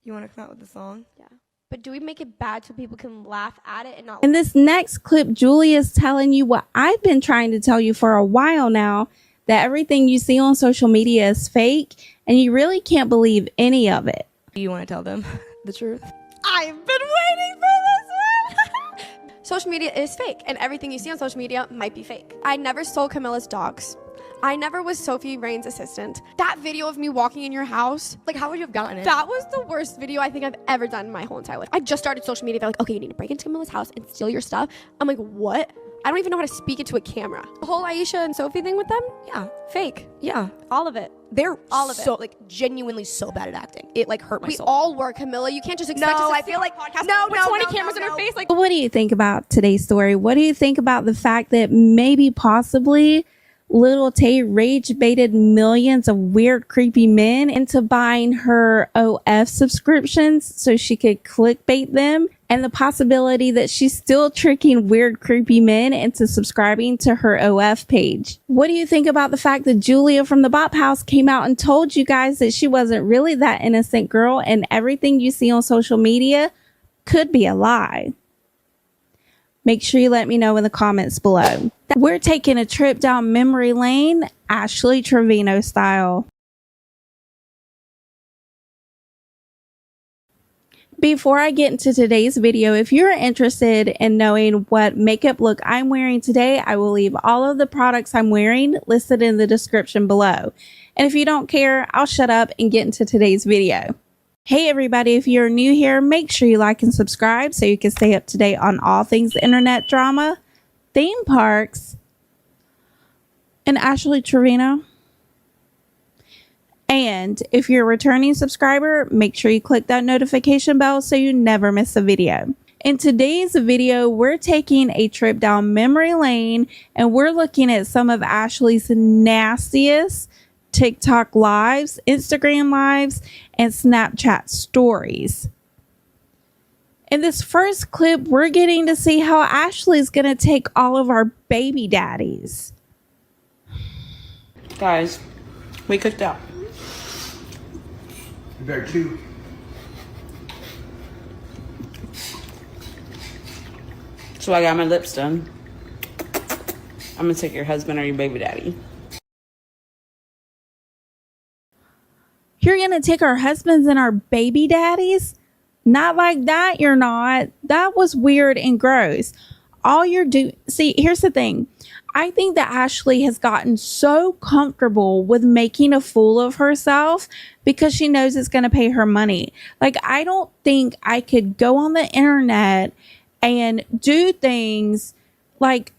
You want to come out with a song? Yeah. But do we make it bad so people can laugh at it and not... In this next clip, Julia's telling you what I've been trying to tell you for a while now, that everything you see on social media is fake, and you really can't believe any of it. You want to tell them the truth? I've been waiting for this one. Social media is fake, and everything you see on social media might be fake. I never stole Camilla's dogs. I never was Sophie Rain's assistant. That video of me walking in your house, Like, how would you have gotten it? that was the worst video I think I've ever done in my whole entire life. I just started social media. They're like, okay, you need to break into Camilla's house and steal your stuff. I'm like, what? I don't even know how to speak into a camera. The whole Aisha and Sophie thing with them? Yeah. Fake. Yeah. All of it. They're All of it. so, like, genuinely so bad at acting. It, like, hurt my We soul. all were, Camilla. You can't just expect No, us to I sit feel on a like- podcast no, with no, 20 no, cameras no, in our no. face. Like, What do you think about today's story? What do you think about the fact that maybe possibly Lil Tay rage baited millions of weird, creepy men into buying her OF subscriptions so she could clickbait them, and the possibility that she's still tricking weird, creepy men into subscribing to her OF page. What do you think about the fact that Julia from the Bop House came out and told you guys that she wasn't really that innocent girl and everything you see on social media could be a lie? Make sure you let me know in the comments below. We're taking a trip down memory lane, Ashley Trevino style. Before I get into today's video, if you're interested in knowing what makeup look I'm wearing today, I will leave all of the products I'm wearing listed in the description below. And if you don't care, I'll shut up and get into today's video. Hey everybody, if you're new here, make sure you like and subscribe so you can stay up to date on all things internet drama, theme parks, and Ashley Trevino. And if you're a returning subscriber, make sure you click that notification bell so you never miss a video. In today's video, we're taking a trip down memory lane and we're looking at some of Ashley's nastiest TikTok lives, Instagram lives, and Snapchat stories. In this first clip, we're getting to see how Ashley's gonna take all of our baby daddies. Guys, we cooked out. You better chew. So I got my lips done. I'm gonna take your husband or your baby daddy. You're gonna take our husbands and our baby daddies? Not like that, you're not. That was weird and gross. All you're doing, see, here's the thing. I think that Ashley has gotten so comfortable with making a fool of herself because she knows it's going to pay her money. Like, I don't think I could go on the internet and do things like,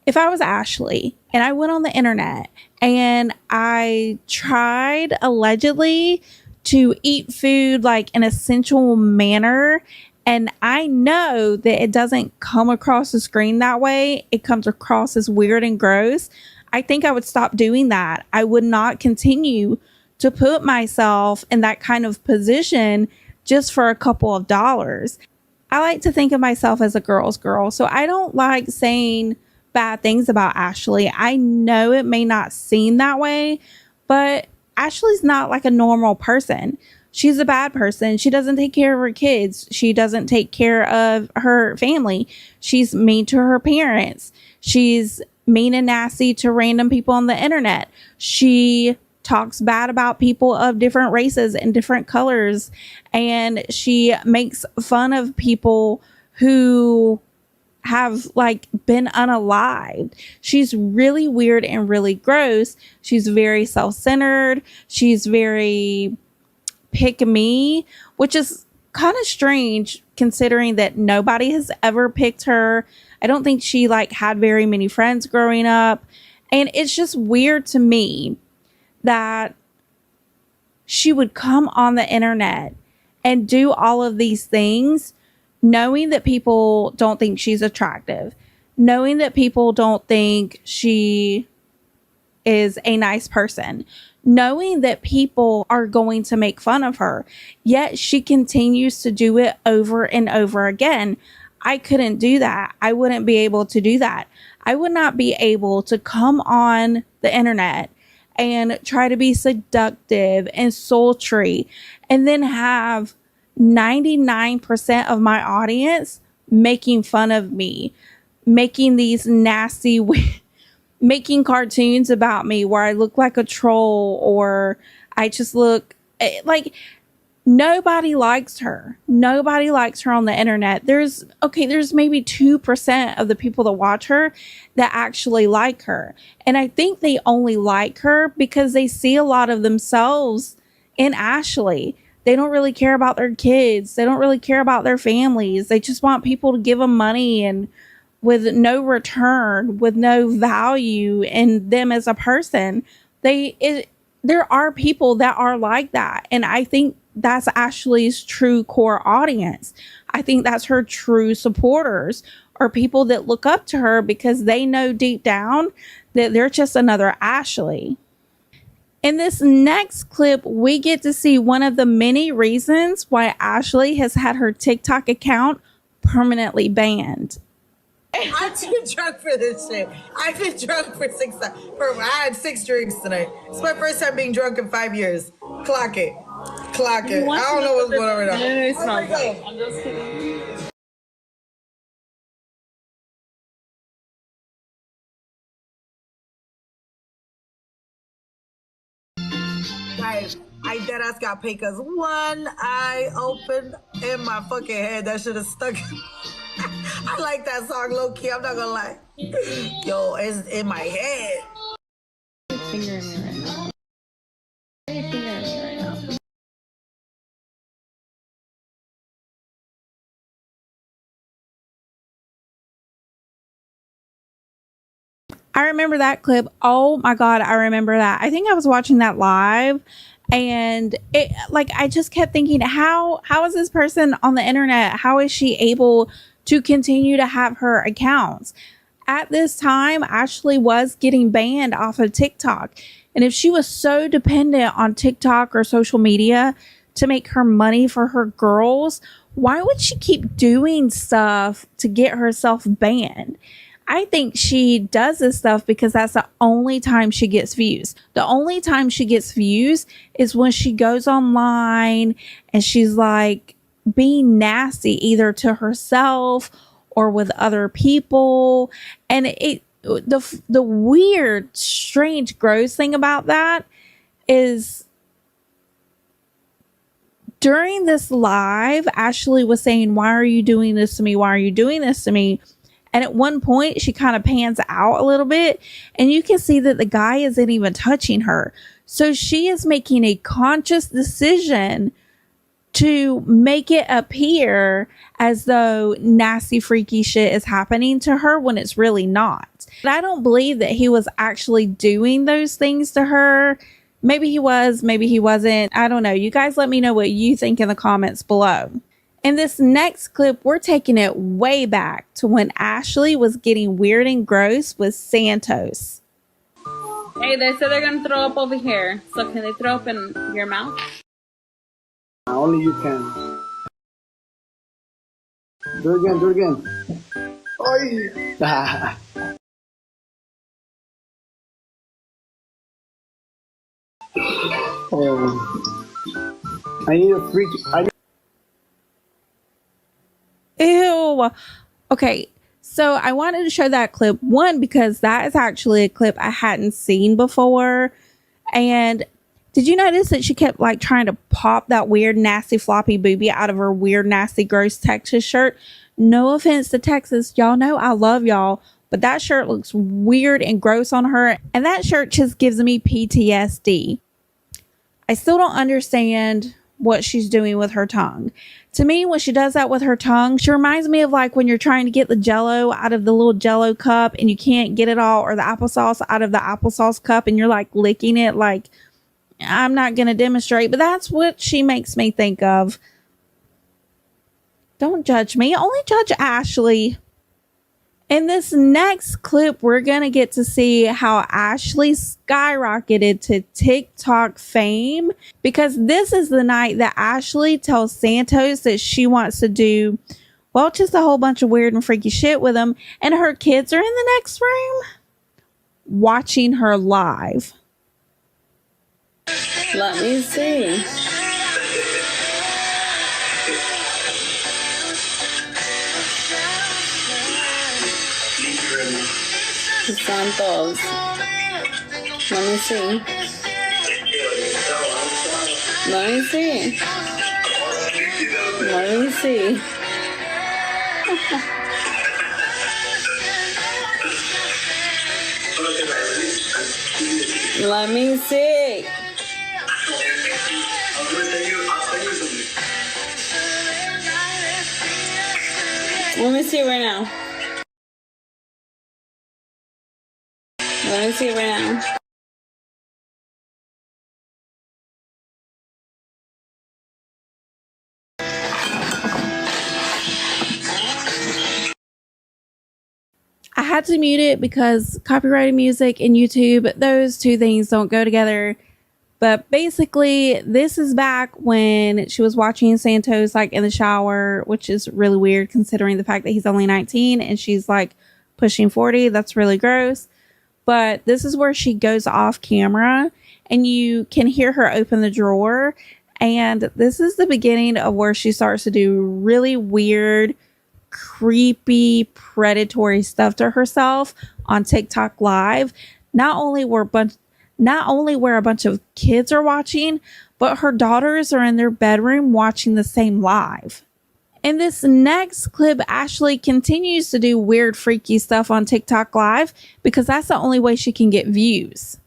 if I was Ashley and I went on the internet and I tried allegedly to eat food like in a sensual manner, and I know that it doesn't come across the screen that way, it comes across as weird and gross, I think I would stop doing that. I would not continue to put myself in that kind of position just for a couple of dollars. I like to think of myself as a girl's girl, so I don't like saying bad things about Ashley. I know it may not seem that way, but Ashley's not like a normal person. She's a bad person. She doesn't take care of her kids. She doesn't take care of her family. She's mean to her parents. She's mean and nasty to random people on the internet. She talks bad about people of different races and different colors. And she makes fun of people who have like been unalived. She's really weird and really gross. She's very self-centered. She's very pick me, which is kind of strange considering that nobody has ever picked her. I don't think she like had very many friends growing up. And it's just weird to me that she would come on the internet and do all of these things knowing that people don't think she's attractive, knowing that people don't think she is a nice person, knowing that people are going to make fun of her, yet she continues to do it over and over again. I couldn't do that. I wouldn't be able to do that. I would not be able to come on the internet and try to be seductive and sultry and then have 99% of my audience making fun of me, making these nasty making cartoons about me where I look like a troll or I just look like nobody likes her. Nobody likes her on the internet. There's maybe 2% of the people that watch her that actually like her. And I think they only like her because they see a lot of themselves in Ashley. They don't really care about their kids. They don't really care about their families. They just want people to give them money and with no return, with no value in them as a person. There are people that are like that. And I think that's Ashley's true core audience. I think that's her true supporters. or people that look up to her because they know deep down that they're just another Ashley. In this next clip, we get to see one of the many reasons why Ashley has had her TikTok account permanently banned. I'm too drunk for this shit. I've been drunk for I had 6 drinks tonight. It's my first time being drunk in 5 years. Clock it. Clock it. I don't know what's going on right now. I'm just kidding. Guys, I deadass got paid because one eye opened in my fucking head. That should have stuck. I like that song low key. I'm not gonna lie. Yo, it's in my head. Finger in me right now. Finger in me right now. I remember that clip. Oh my God, I remember that. I think I was watching that live and it like I just kept thinking, how is this person on the internet? How is she able to continue to have her accounts? At this time, Ashley was getting banned off of TikTok. And if she was so dependent on TikTok or social media to make her money for her girls, why would she keep doing stuff to get herself banned? I think she does this stuff because that's the only time she gets views. The only time she gets views is when she goes online and she's like being nasty either to herself or with other people. And the weird, strange, gross thing about that is during this live, Ashley was saying, "Why are you doing this to me? Why are you doing this to me?" And at one point, she kind of pans out a little bit, and you can see that the guy isn't even touching her. So she is making a conscious decision to make it appear as though nasty, freaky shit is happening to her when it's really not. But I don't believe that he was actually doing those things to her. Maybe he was, maybe he wasn't. I don't know. You guys let me know what you think in the comments below. In this next clip, we're taking it way back to when Ashley was getting weird and gross with Santos. Hey, they said they're gonna throw up over here. So can they throw up in your mouth? Only you can. Do it again, do it again. Oi! Oh. I need a freak. Ew. Okay, so I wanted to show that clip. One, because that is actually a clip I hadn't seen before. And did you notice that she kept like trying to pop that weird, nasty, floppy boobie out of her weird, nasty, gross Texas shirt? No offense to Texas. Y'all know I love y'all. But that shirt looks weird and gross on her. And that shirt just gives me PTSD. I still don't understand what she's doing with her tongue. To me, when she does that with her tongue, she reminds me of like when you're trying to get the Jello out of the little Jello cup and you can't get it all, or the applesauce out of the applesauce cup and you're like licking it. Like, I'm not going to demonstrate, but that's what she makes me think of. Don't judge me. Only judge Ashley. In this next clip, we're going to get to see how Ashley skyrocketed to TikTok fame, because this is the night that Ashley tells Santos that she wants to do, well, just a whole bunch of weird and freaky shit with him. And her kids are in the next room watching her live. Let me see. Santos. Let me see. Let me see. Let me see. Let me see. Let me see right now. Let me see right now. had to mute it because copyrighted music and YouTube, those two things don't go together. But basically, this is back when she was watching Santos like in the shower, which is really weird considering the fact that he's only 19 and she's like pushing 40. That's really gross. But this is where she goes off camera and you can hear her open the drawer. And this is the beginning of where she starts to do really weird, creepy, predatory stuff to herself on TikTok Live. Not only where a bunch of kids are watching, but her daughters are in their bedroom watching the same live. In this next clip, Ashley continues to do weird, freaky stuff on TikTok Live because that's the only way she can get views.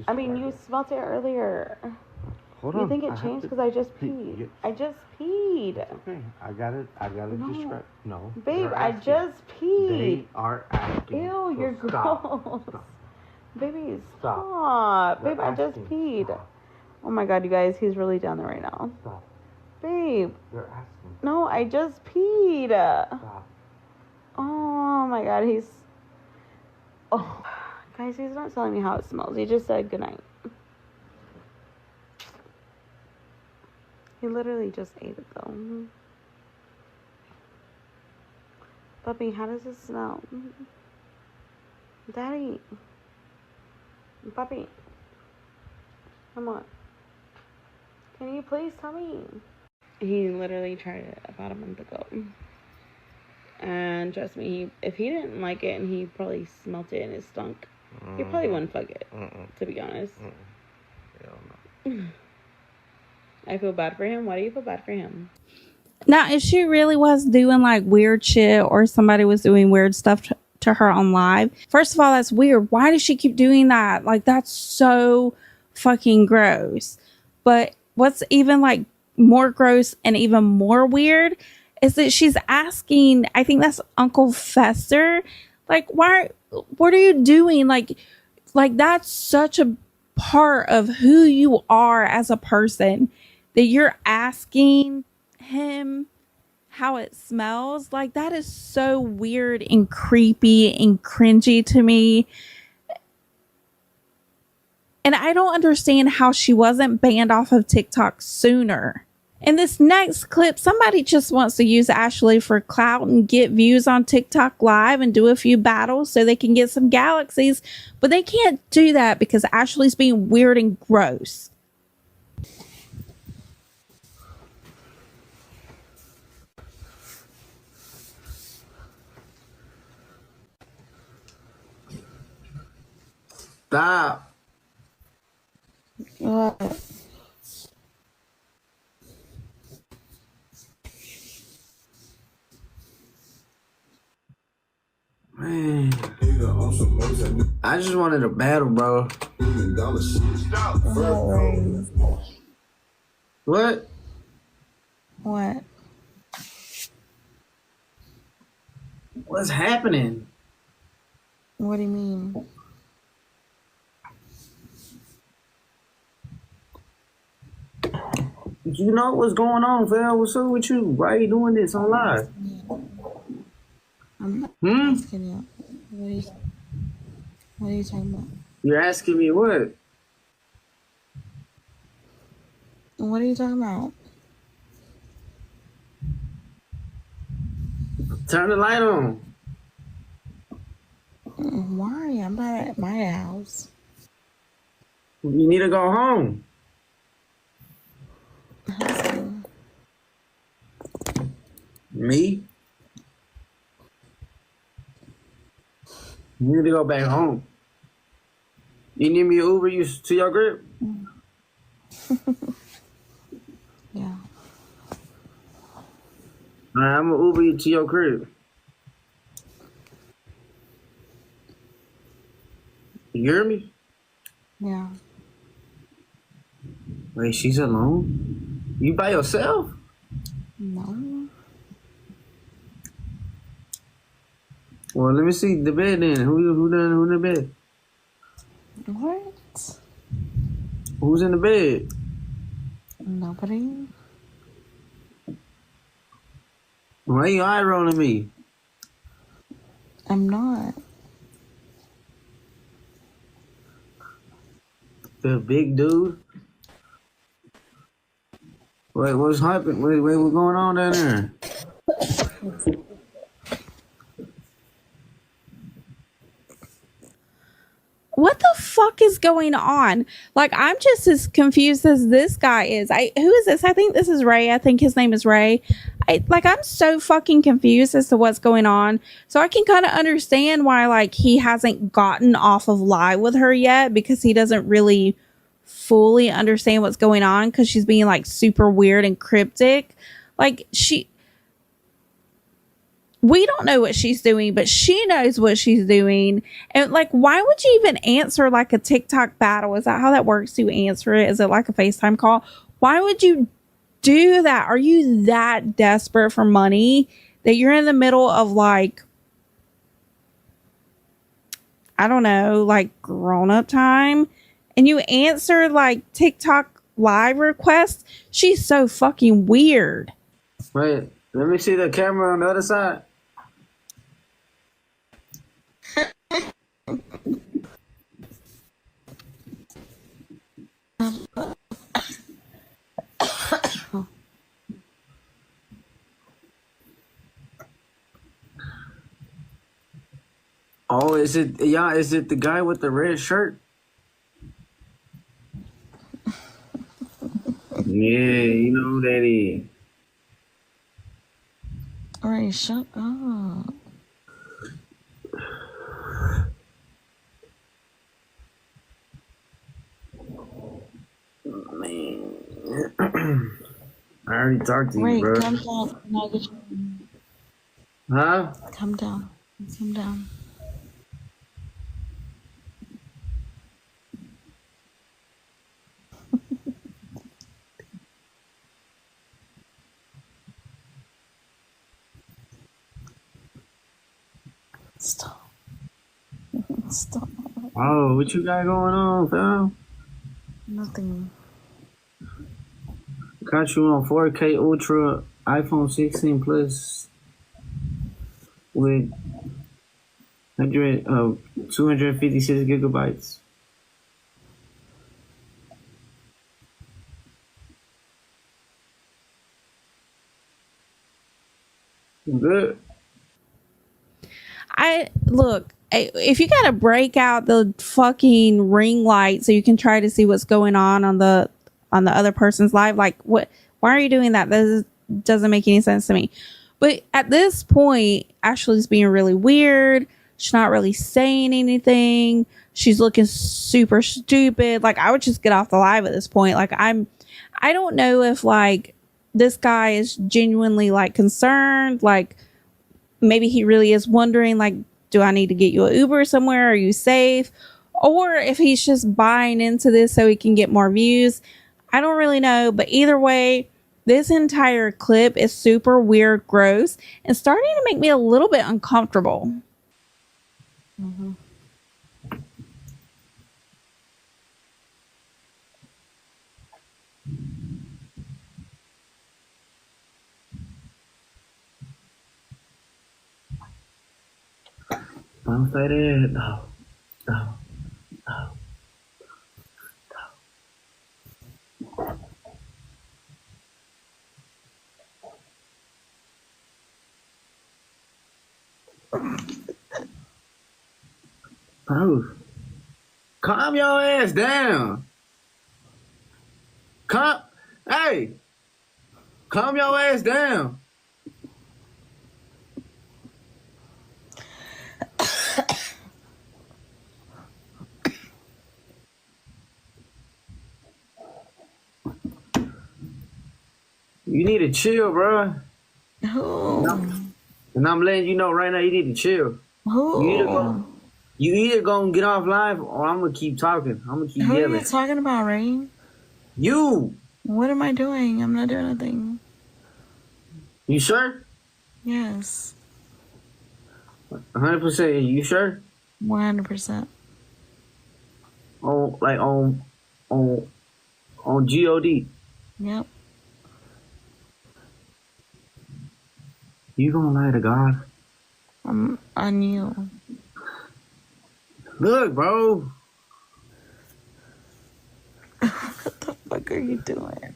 I mean, you smelt it earlier. Hold You on. think it changed because I just peed? I just peed. Okay, I got it. No. Describe. No. Babe, they're I asking. just peed. They are asking. Ew, So you're stop. gross. Stop. Baby, Stop. stop. They're Babe, I just asking. peed. Stop. Oh my god, you guys, he's really down there right now. Stop. Babe. They're asking. No, I just peed. Stop. Oh my god, he's... Oh. Guys, he's not telling me how it smells. He just said goodnight. He literally just ate it though. Puppy, how does it smell? Daddy. Puppy. Come on. Can you please tell me? He literally tried it about a month ago. And trust me, if he didn't like it and he probably smelt it and it stunk, he probably wouldn't fuck it, to be honest. Hell no. I feel bad for him. Why do you feel bad for him? Now, if she really was doing like weird shit or somebody was doing weird stuff to her on live, first of all, that's weird. Why does she keep doing that? Like, that's so fucking gross. But what's even like more gross and even more weird is that she's asking, I think that's Uncle Fester, like, what are you doing? Like that's such a part of who you are as a person that you're asking him how it smells. Like, that is so weird and creepy and cringy to me. And I don't understand how she wasn't banned off of TikTok sooner. In this next clip, somebody just wants to use Ashley for clout and get views on TikTok Live and do a few battles so they can get some galaxies. But they can't do that because Ashley's being weird and gross. Stop. What? Man. I just wanted a battle, bro. What? What? What's happening? What do you mean? You know what's going on, fam? What's up with you? Why are you doing this on live? I'm asking you. What are you talking about? You're asking me what? What are you talking about? Turn the light on. Why? I'm not at my house. You need to go home. Me? You need to go back home. You need me to Uber you to your crib? Yeah. Alright, I'm gonna Uber you to your crib. You hear me? Yeah. Wait, she's alone? You by yourself? No. Well, let me see the bed then. Who in the bed? What? Who's in the bed? Nobody. Why you eye rolling me? I'm not. The big dude. Wait, what's happening? Wait, what's going on down there? What the fuck is going on? Like, I'm just as confused as this guy is. Who is this? I think this is Ray. I think his name is Ray. I'm so fucking confused as to what's going on. So I can kind of understand why, like, he hasn't gotten off of live with her yet, because he doesn't really fully understand what's going on, because she's being like super weird and cryptic. Like, we don't know what she's doing, but she knows what she's doing. And like, why would you even answer like a TikTok battle? Is that how that works? Do you answer it? Is it like a FaceTime call? Why would you do that? Are you that desperate for money that you're in the middle of like, I don't know, like grown-up time, and you answer like TikTok live requests? She's so fucking weird. Wait, let me see the camera on the other side. Oh, is it the guy with the red shirt? Yeah, you know who that is. Alright, shut up. Man. I already talked to you, Wait, bro. calm down. Now get your... Huh? Calm down. Calm down. Stop. Stop. Oh, what you got going on, fam? Nothing. Got you on 4K Ultra iPhone 16 Plus with 256 gigabytes. Good. If you gotta break out the fucking ring light so you can try to see what's going on the other person's live, like, what? Why are you doing that? Doesn't make any sense to me. But at this point, Ashley's being really weird. She's not really saying anything. She's looking super stupid. Like, I would just get off the live at this point. Like, I don't know if like this guy is genuinely like concerned. Like, maybe he really is wondering, like, do I need to get you an Uber somewhere? Are you safe? Or if he's just buying into this so he can get more views. I don't really know. But either way, this entire clip is super weird, gross, and starting to make me a little bit uncomfortable. Mm-hmm. Don't say that. No. No. No. Bro, calm your ass down. Calm your ass down. You need to chill, bro. Who? And I'm letting you know right now, you need to chill. Who? You either gonna get off live or I'm gonna keep talking. I'm gonna keep Who yelling. are you talking about, Ray? You. What am I doing? I'm not doing anything. You sure? Yes. 100%. You sure? 100%. On God. Yep. You gonna lie to God? I'm on you. Look, bro. are you doing?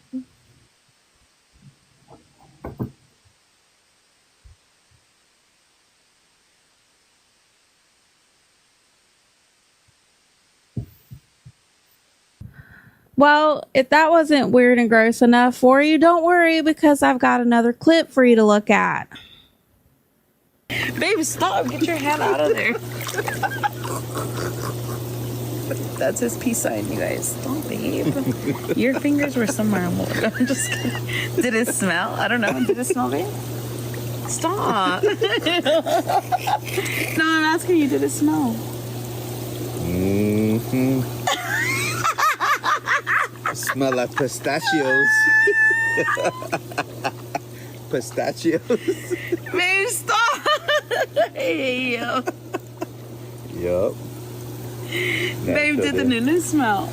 Well, if that wasn't weird and gross enough for you, don't worry because I've got another clip for you to look at. Babe, stop. Get your hand out of there. That's his peace sign, you guys. Stop, babe. Your fingers were somewhere more. I'm just kidding. Did it smell? I don't know. Did it smell, babe? Stop. No, I'm asking you, did it smell? Mm-hmm. Smell like pistachios. Pistachios. Babe, stop. Hey, yo. Yup. Babe, did the nunu smell?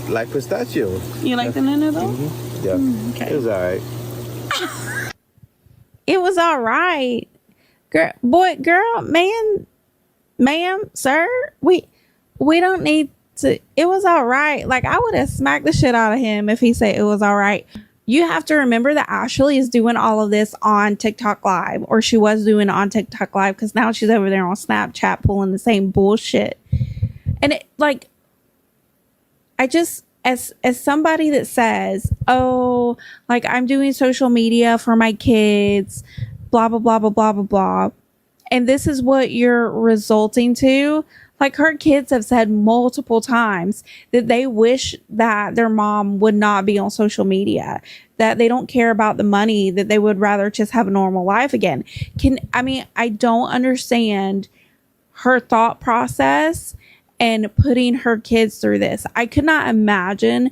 Like pistachio. You like the nunu, though? Mm-hmm. Yeah. Okay. It was all right. It was all right. Girl, boy, girl, man, ma'am, sir, we don't need to. It was all right. Like, I would have smacked the shit out of him if he said it was all right. You have to remember that Ashley is doing all of this on TikTok Live, or she was doing it on TikTok Live, because now she's over there on Snapchat pulling the same bullshit. And it, like, I just, as somebody that says, oh, like, I'm doing social media for my kids, blah, blah, blah, blah, blah, blah, blah, and this is what you're resulting to. Like, her kids have said multiple times that they wish that their mom would not be on social media, that they don't care about the money, that they would rather just have a normal life again. I don't understand her thought process and putting her kids through this. I could not imagine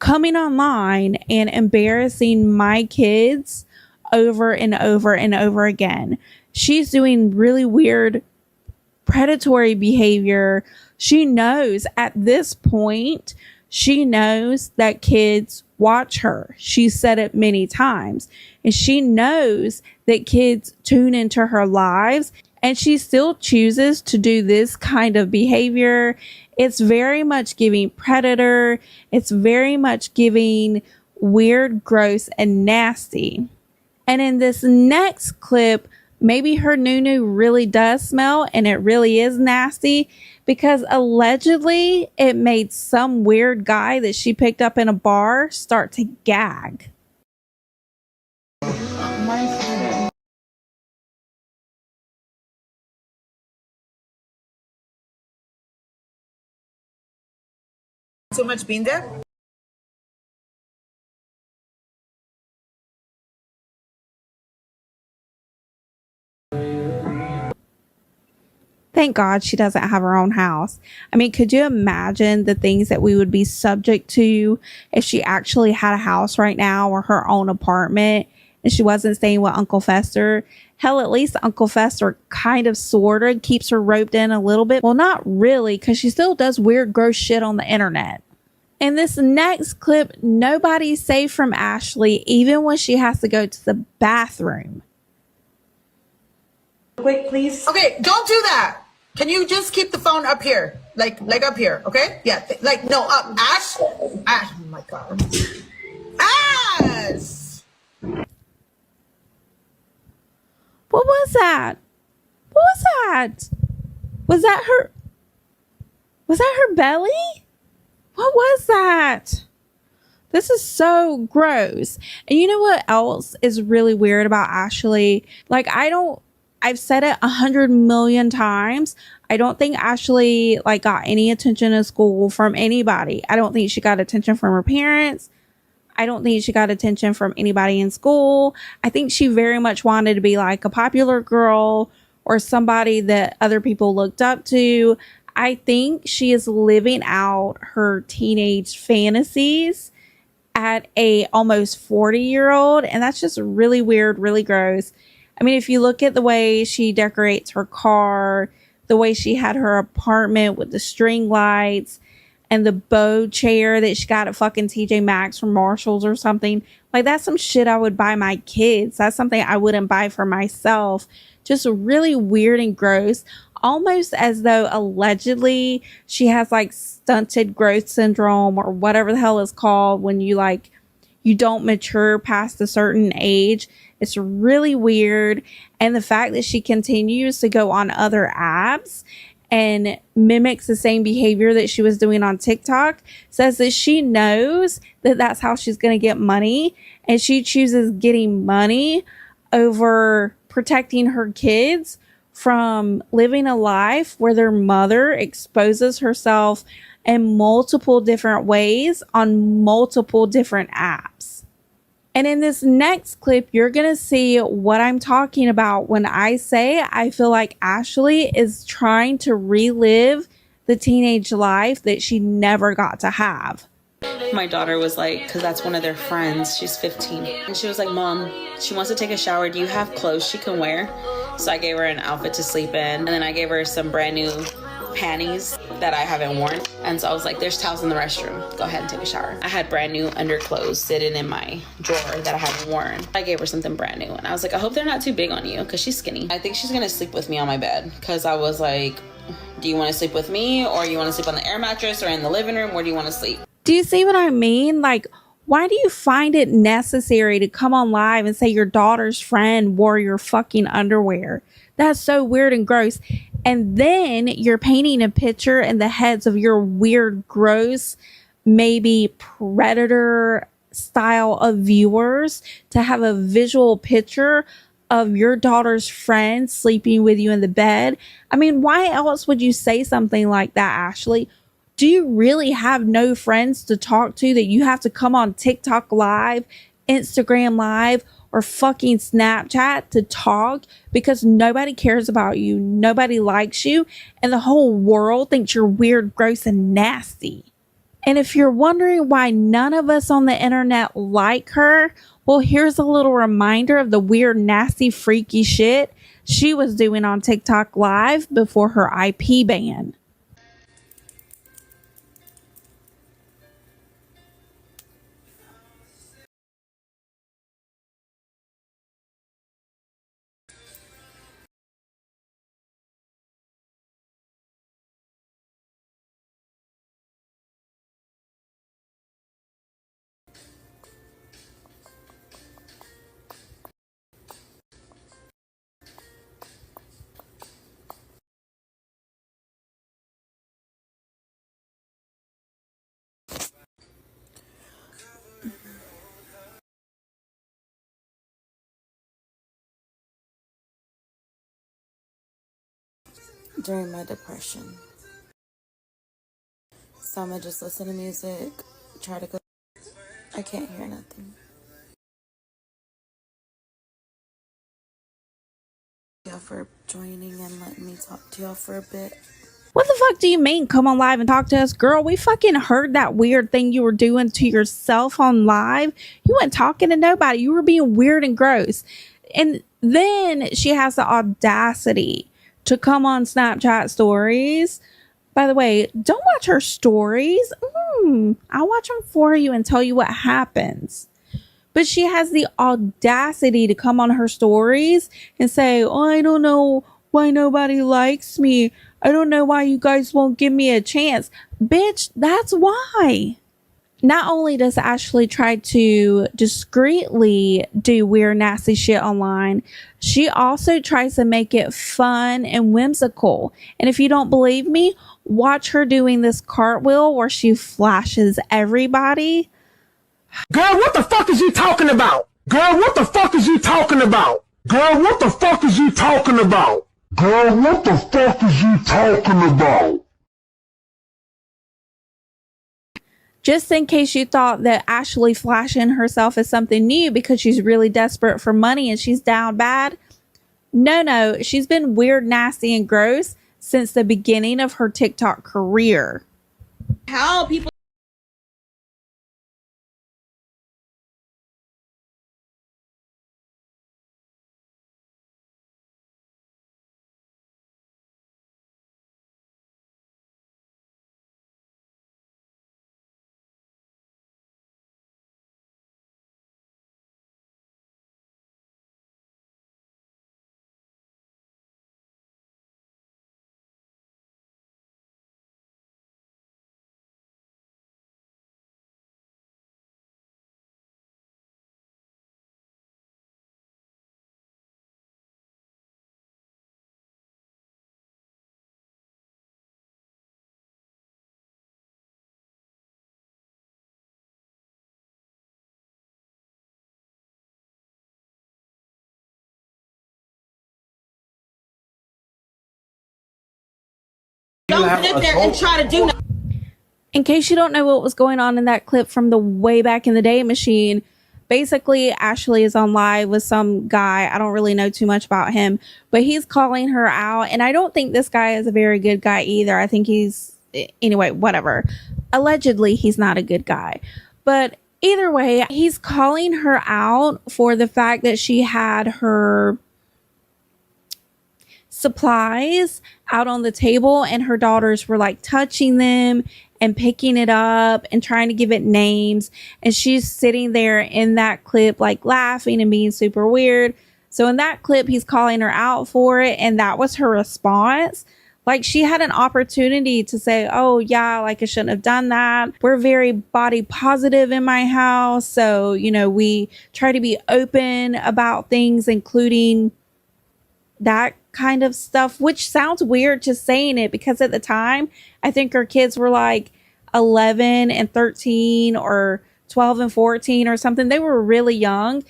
coming online and embarrassing my kids over and over and over again. She's doing really weird predatory behavior. She knows at this point, she knows that kids watch her. She said it many times. And she knows that kids tune into her lives, and she still chooses to do this kind of behavior. It's very much giving predator. It's very much giving weird, gross, and nasty. And in this next clip, maybe her nunu really does smell and it really is nasty, because allegedly it made some weird guy that she picked up in a bar start to gag. Too much bean there? Thank God she doesn't have her own house. I mean, could you imagine the things that we would be subject to if she actually had a house right now or her own apartment and she wasn't staying with Uncle Fester? Hell, at least Uncle Fester kind of sort of keeps her roped in a little bit. Well, not really, because she still does weird, gross shit on the internet. In this next clip, nobody's safe from Ashley, even when she has to go to the bathroom. Wait, please. Okay, don't do that. Can you just keep the phone up here? Like up here, okay? Yeah, no, up. Ash, oh my God. Ash! What was that? What was that? Was that her? Was that her belly? What was that? This is so gross. And you know what else is really weird about Ashley? Like, I've said it 100 million times. I don't think Ashley got any attention in school from anybody. I don't think she got attention from her parents. I don't think she got attention from anybody in school. I think she very much wanted to be like a popular girl or somebody that other people looked up to. I think she is living out her teenage fantasies at a almost 40-year-old. And that's just really weird, really gross. I mean, if you look at the way she decorates her car, the way she had her apartment with the string lights and the bow chair that she got at fucking TJ Maxx from Marshalls or something, like, that's some shit I would buy my kids. That's something I wouldn't buy for myself. Just really weird and gross. almost as though allegedly she has like stunted growth syndrome or whatever the hell it's called when you like you don't mature past a certain age. It's really weird. And the fact that she continues to go on other apps and mimics the same behavior that she was doing on TikTok says that she knows that that's how she's going to get money. And she chooses getting money over protecting her kids from living a life where their mother exposes herself in multiple different ways on multiple different apps. And in this next clip, you're going to see what I'm talking about when I say I feel like Ashley is trying to relive the teenage life that she never got to have. My daughter was like, because that's one of their friends, she's 15, and she was like, Mom, she wants to take a shower, do you have clothes she can wear? So I gave her an outfit to sleep in, and then I gave her some brand new panties that I haven't worn. And so I was like, there's towels in the restroom, go ahead and take a shower. I had brand new underclothes sitting in my drawer that I haven't worn. I gave her something brand new, and I was like, I hope they're not too big on you, because she's skinny. I think she's gonna sleep with me on my bed, because I was like, do you want to sleep with me, or you want to sleep on the air mattress, or in the living room? Where do you want to sleep? Do you see what I mean? Like, why do you find it necessary to come on live and say your daughter's friend wore your fucking underwear? That's so weird and gross. And then you're painting a picture in the heads of your weird, gross, maybe predator style of viewers to have a visual picture of your daughter's friend sleeping with you in the bed. I mean, why else would you say something like that, Ashley? Do you really have no friends to talk to that you have to come on TikTok Live, Instagram Live, or fucking Snapchat to talk because nobody cares about you, nobody likes you, and the whole world thinks you're weird, gross, and nasty? And if you're wondering why none of us on the internet like her, well, here's a little reminder of the weird, nasty, freaky shit she was doing on TikTok Live before her IP ban. During my depression. So I'm gonna just listen to music, try to go. I can't hear nothing. Thank y'all for joining and letting me talk to y'all for a bit. What the fuck do you mean come on live and talk to us? Girl, we fucking heard that weird thing you were doing to yourself on live. You weren't talking to nobody. You were being weird and gross. And then she has the audacity to come on Snapchat stories. By the way, don't watch her stories. I'll watch them for you and tell you what happens. But she has the audacity to come on her stories and say, oh, I don't know why nobody likes me. I don't know why you guys won't give me a chance. Bitch, that's why. Not only does Ashley try to discreetly do weird, nasty shit online, she also tries to make it fun and whimsical. And if you don't believe me, watch her doing this cartwheel where she flashes everybody. Girl, what the fuck is you talking about? Girl, what the fuck is you talking about? Girl, what the fuck is you talking about? Girl, what the fuck is you talking about? Just in case you thought that Ashley flashing herself is something new because she's really desperate for money and she's down bad. No, she's been weird, nasty, and gross since the beginning of her TikTok career. How people Don't sit there and try to do nothing. In case you don't know what was going on in that clip from the way back in the day machine, basically Ashley is on live with some guy. I don't really know too much about him, but he's calling her out. And I don't think this guy is a very good guy either. I think anyway, whatever. Allegedly, he's not a good guy. But either way, he's calling her out for the fact that she had her supplies out on the table and her daughters were like touching them and picking it up and trying to give it names. And she's sitting there in that clip, like laughing and being super weird. So in that clip, he's calling her out for it. And that was her response. Like, she had an opportunity to say, oh yeah, like I shouldn't have done that. We're very body positive in my house. So, you know, we try to be open about things, including that kind of stuff, which sounds weird just saying it, because at the time, I think her kids were like 11 and 13 or 12 and 14 or something. They were really young,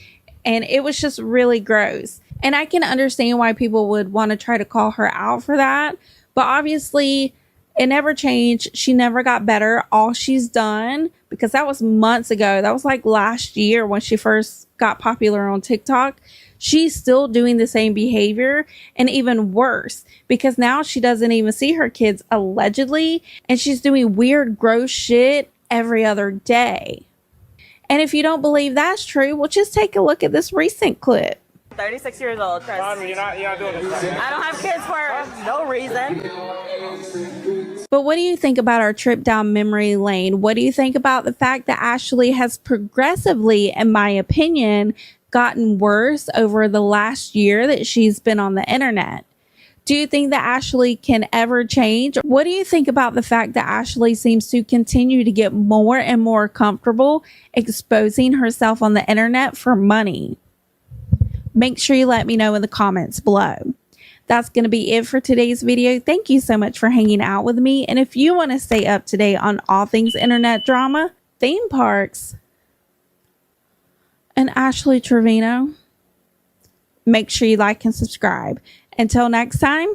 and it was just really gross. And I can understand why people would want to try to call her out for that. But obviously, it never changed. She never got better. All she's done, because that was months ago, that was like last year when she first got popular on TikTok, she's still doing the same behavior, and even worse, because now she doesn't even see her kids, allegedly, and she's doing weird, gross shit every other day. And if you don't believe that's true, well, just take a look at this recent clip. 36 years old, trust. You're not doing this. I don't have kids for no reason. But what do you think about our trip down memory lane? What do you think about the fact that Ashley has progressively, in my opinion, gotten worse over the last year that she's been on the internet? Do you think that Ashley can ever change? What do you think about the fact that Ashley seems to continue to get more and more comfortable exposing herself on the internet for money? Make sure you let me know in the comments below. That's going to be it for today's video. Thank you so much for hanging out with me. And if you want to stay up to date on all things internet drama, theme parks, and Ashley Trevino, make sure you like and subscribe. Until next time,